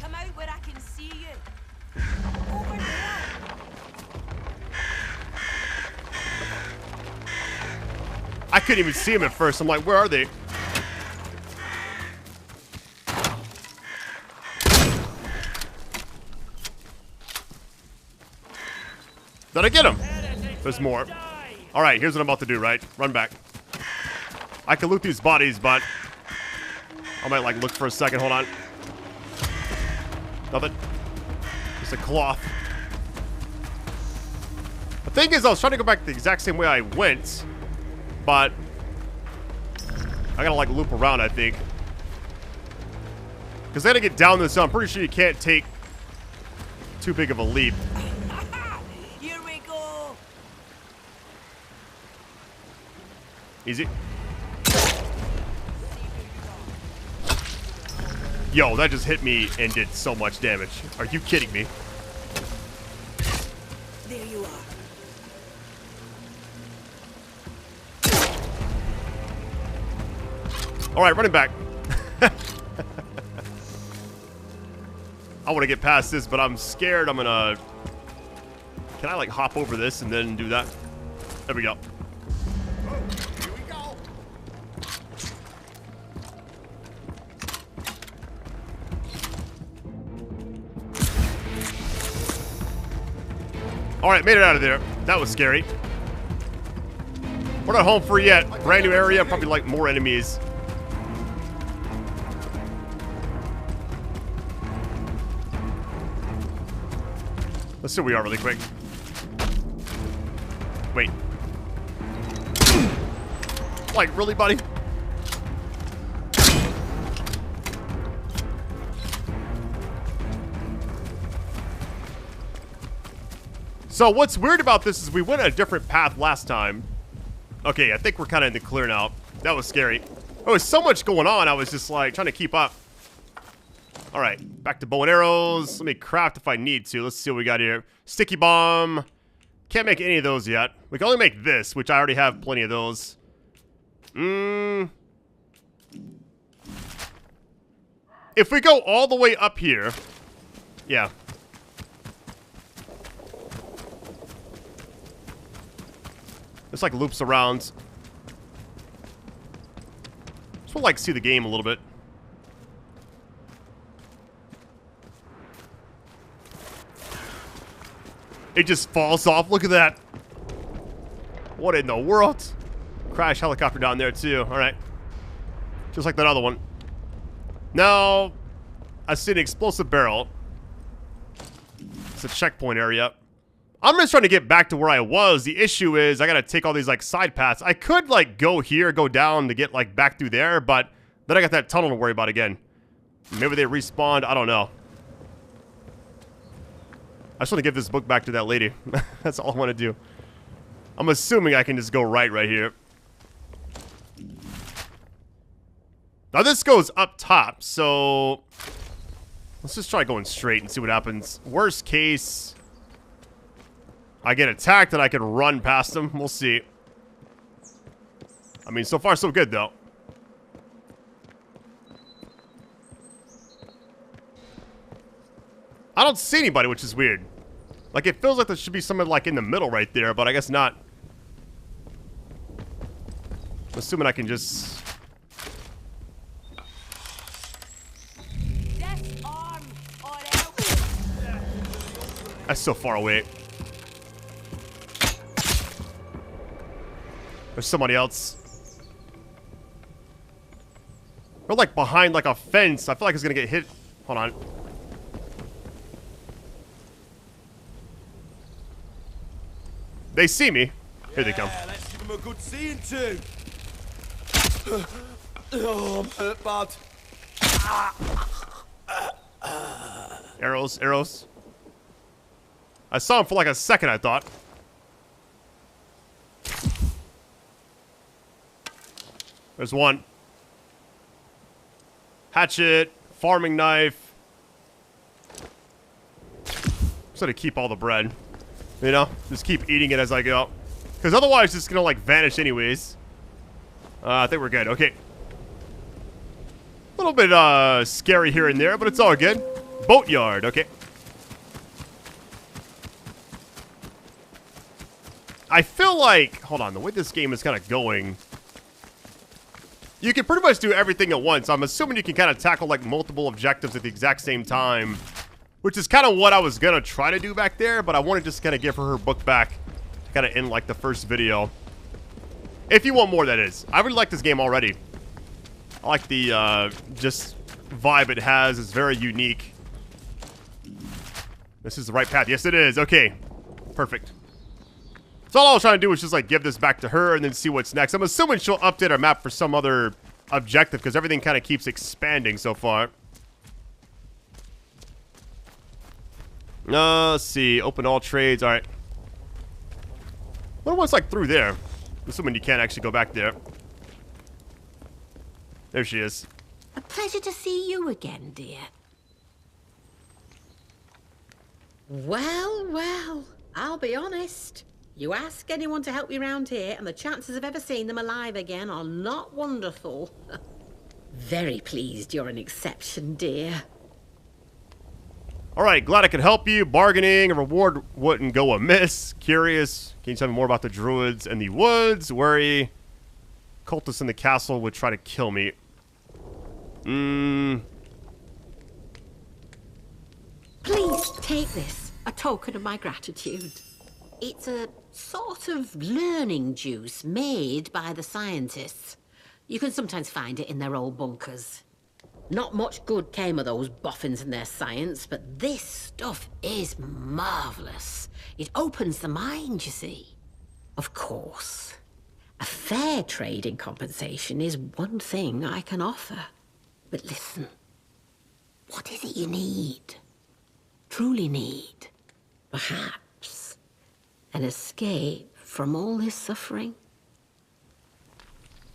Come out where I can see you. Over there. I couldn't even see him at first. I'm like, where are they? Did I get him? There's more. All right, here's what I'm about to do, right? Run back. I can loot these bodies, but I might, like, look for a second. Hold on. Nothing. Just a cloth. The thing is, I was trying to go back the exact same way I went, but I gotta, like, loop around, I think. Because I gotta get down this hill. I'm pretty sure you can't take too big of a leap. Here we go. Easy. Yo, that just hit me and did so much damage. Are you kidding me? There you are. All right, running back. I want to get past this, but I'm scared I'm gonna... Can I, like, hop over this and then do that? There we go. Here we go. All right, made it out of there. That was scary. We're not home free yet. Brand new area, probably, like, more enemies. Let's see where we are really quick. Wait. Like, really, buddy? So what's weird about this is we went a different path last time. Okay, I think we're kind of in the clear now. That was scary. There was so much going on, I was just like trying to keep up. All right, back to bow and arrows. Let me craft if I need to. Let's see what we got here. Sticky bomb. Can't make any of those yet. We can only make this, which I already have plenty of those. If we go all the way up here, yeah. This like loops around. Just want to like see the game a little bit. It just falls off. Look at that. What in the world? Crash helicopter down there too. All right. Just like that other one. Now, I see an explosive barrel. It's a checkpoint area. I'm just trying to get back to where I was. The issue is I gotta take all these like side paths. I could like go here, go down to get like back through there, but then I got that tunnel to worry about again. Maybe they respawned. I don't know. I just want to give this book back to that lady. That's all I want to do. I'm assuming I can just go right here. Now this goes up top, so let's just try going straight and see what happens. Worst case, I get attacked and I can run past them. We'll see. I mean, so far so good though. I don't see anybody, which is weird. Like, it feels like there should be someone, like, in the middle right there, but I guess not. I'm assuming I can just... That's so far away. There's somebody else. We're, like, behind, like, a fence. I feel like it's gonna get hit. Hold on. They see me. Here they come. Let's give them a good seeing too. Oh, I'm hurt bad. Arrows, arrows. I saw him for like a second, I thought. There's one. Hatchet, farming knife. Just gonna keep all the bread. You know, just keep eating it as I go. Because otherwise it's gonna like vanish anyways. I think we're good. Okay. A little bit scary here and there, but it's all good. Boatyard, okay. I feel like, hold on, the way this game is kind of going, you can pretty much do everything at once. I'm assuming you can kind of tackle like multiple objectives at the exact same time, which is kind of what I was gonna try to do back there, but I want to just kind of give her book back to kind of end like the first video. If you want more, that is. I really like this game already. I like the just vibe it has. It's very unique. This is the right path. Yes, it is. Okay. Perfect. So all I was trying to do was just like give this back to her and then see what's next. I'm assuming she'll update our map for some other objective because everything kind of keeps expanding so far. Let's see. Open all trades. All right. What was like through there? I'm assuming you can't actually go back there. There she is. A pleasure to see you again, dear. Well, well, I'll be honest. You ask anyone to help you around here, and the chances of ever seeing them alive again are not wonderful. Very pleased you're an exception, dear. Alright, glad I could help you. Bargaining, a reward wouldn't go amiss. Curious, can you tell me more about the druids and the woods? Worry, cultists in the castle would try to kill me. Please take this, a token of my gratitude. It's a sort of learning juice made by the scientists. You can sometimes find it in their old bunkers. Not much good came of those boffins and their science, but this stuff is marvellous. It opens the mind, you see. Of course, a fair trade in compensation is one thing I can offer. But listen, what is it you need? Truly need? Perhaps an escape from all this suffering?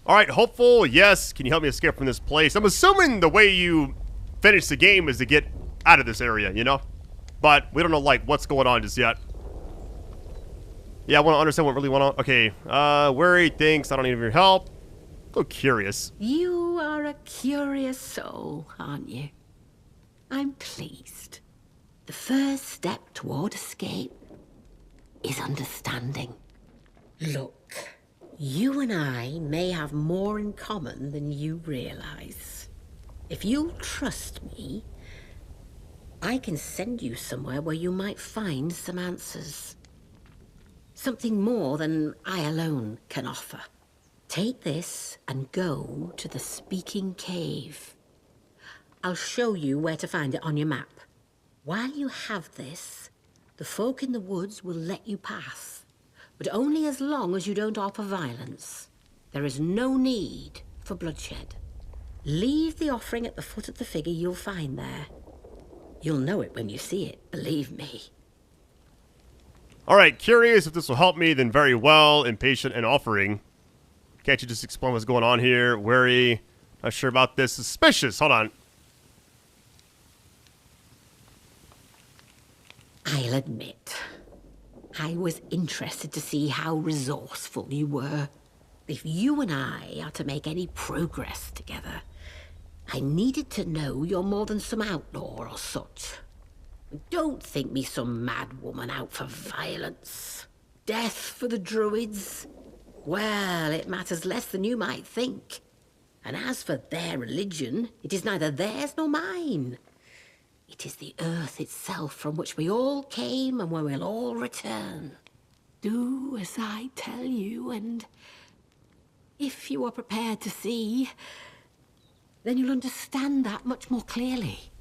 Alright, hopeful, yes. Can you help me escape from this place? I'm assuming the way you finish the game is to get out of this area, you know? But we don't know, like, what's going on just yet. Yeah, I want to understand what really went on. Okay, worry, thinks, I don't need your help. A little curious. You are a curious soul, aren't you? I'm pleased. The first step toward escape is understanding. Look, you and I may have more in common than you realize. If you'll trust me, I can send you somewhere where you might find some answers. Something more than I alone can offer. Take this and go to the Speaking Cave. I'll show you where to find it on your map. While you have this, The folk in the woods will let you pass, but only as long as you don't offer violence. There is no need for bloodshed. Leave the offering at the foot of the figure you'll find there. You'll know it when you see it, believe me. Alright, curious if this will help me, then very well. Impatient and offering. Can't you just explain what's going on here? Wary. Not sure about this. Suspicious. Hold on. I'll admit, I was interested to see how resourceful you were. If you and I are to make any progress together, I needed to know you're more than some outlaw or such. Don't think me some mad woman out for violence. Death for the druids? Well, it matters less than you might think. And as for their religion, it is neither theirs nor mine. It is the earth itself from which we all came and where we'll all return. Do as I tell you, and if you are prepared to see, then you'll understand that much more clearly.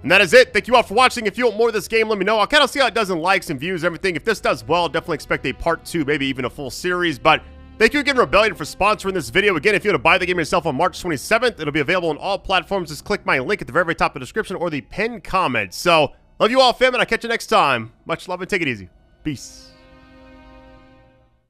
And that is it. Thank you all for watching. If you want more of this game, let me know. I'll kind of see how it does in likes and views and everything. If this does well, definitely expect a part 2, maybe even a full series. But thank you again, Rebellion, for sponsoring this video. Again, if you want to buy the game yourself on March 27th, it'll be available on all platforms. Just click my link at the very, very top of the description or the pinned comment. So, love you all, fam, and I'll catch you next time. Much love and take it easy. Peace.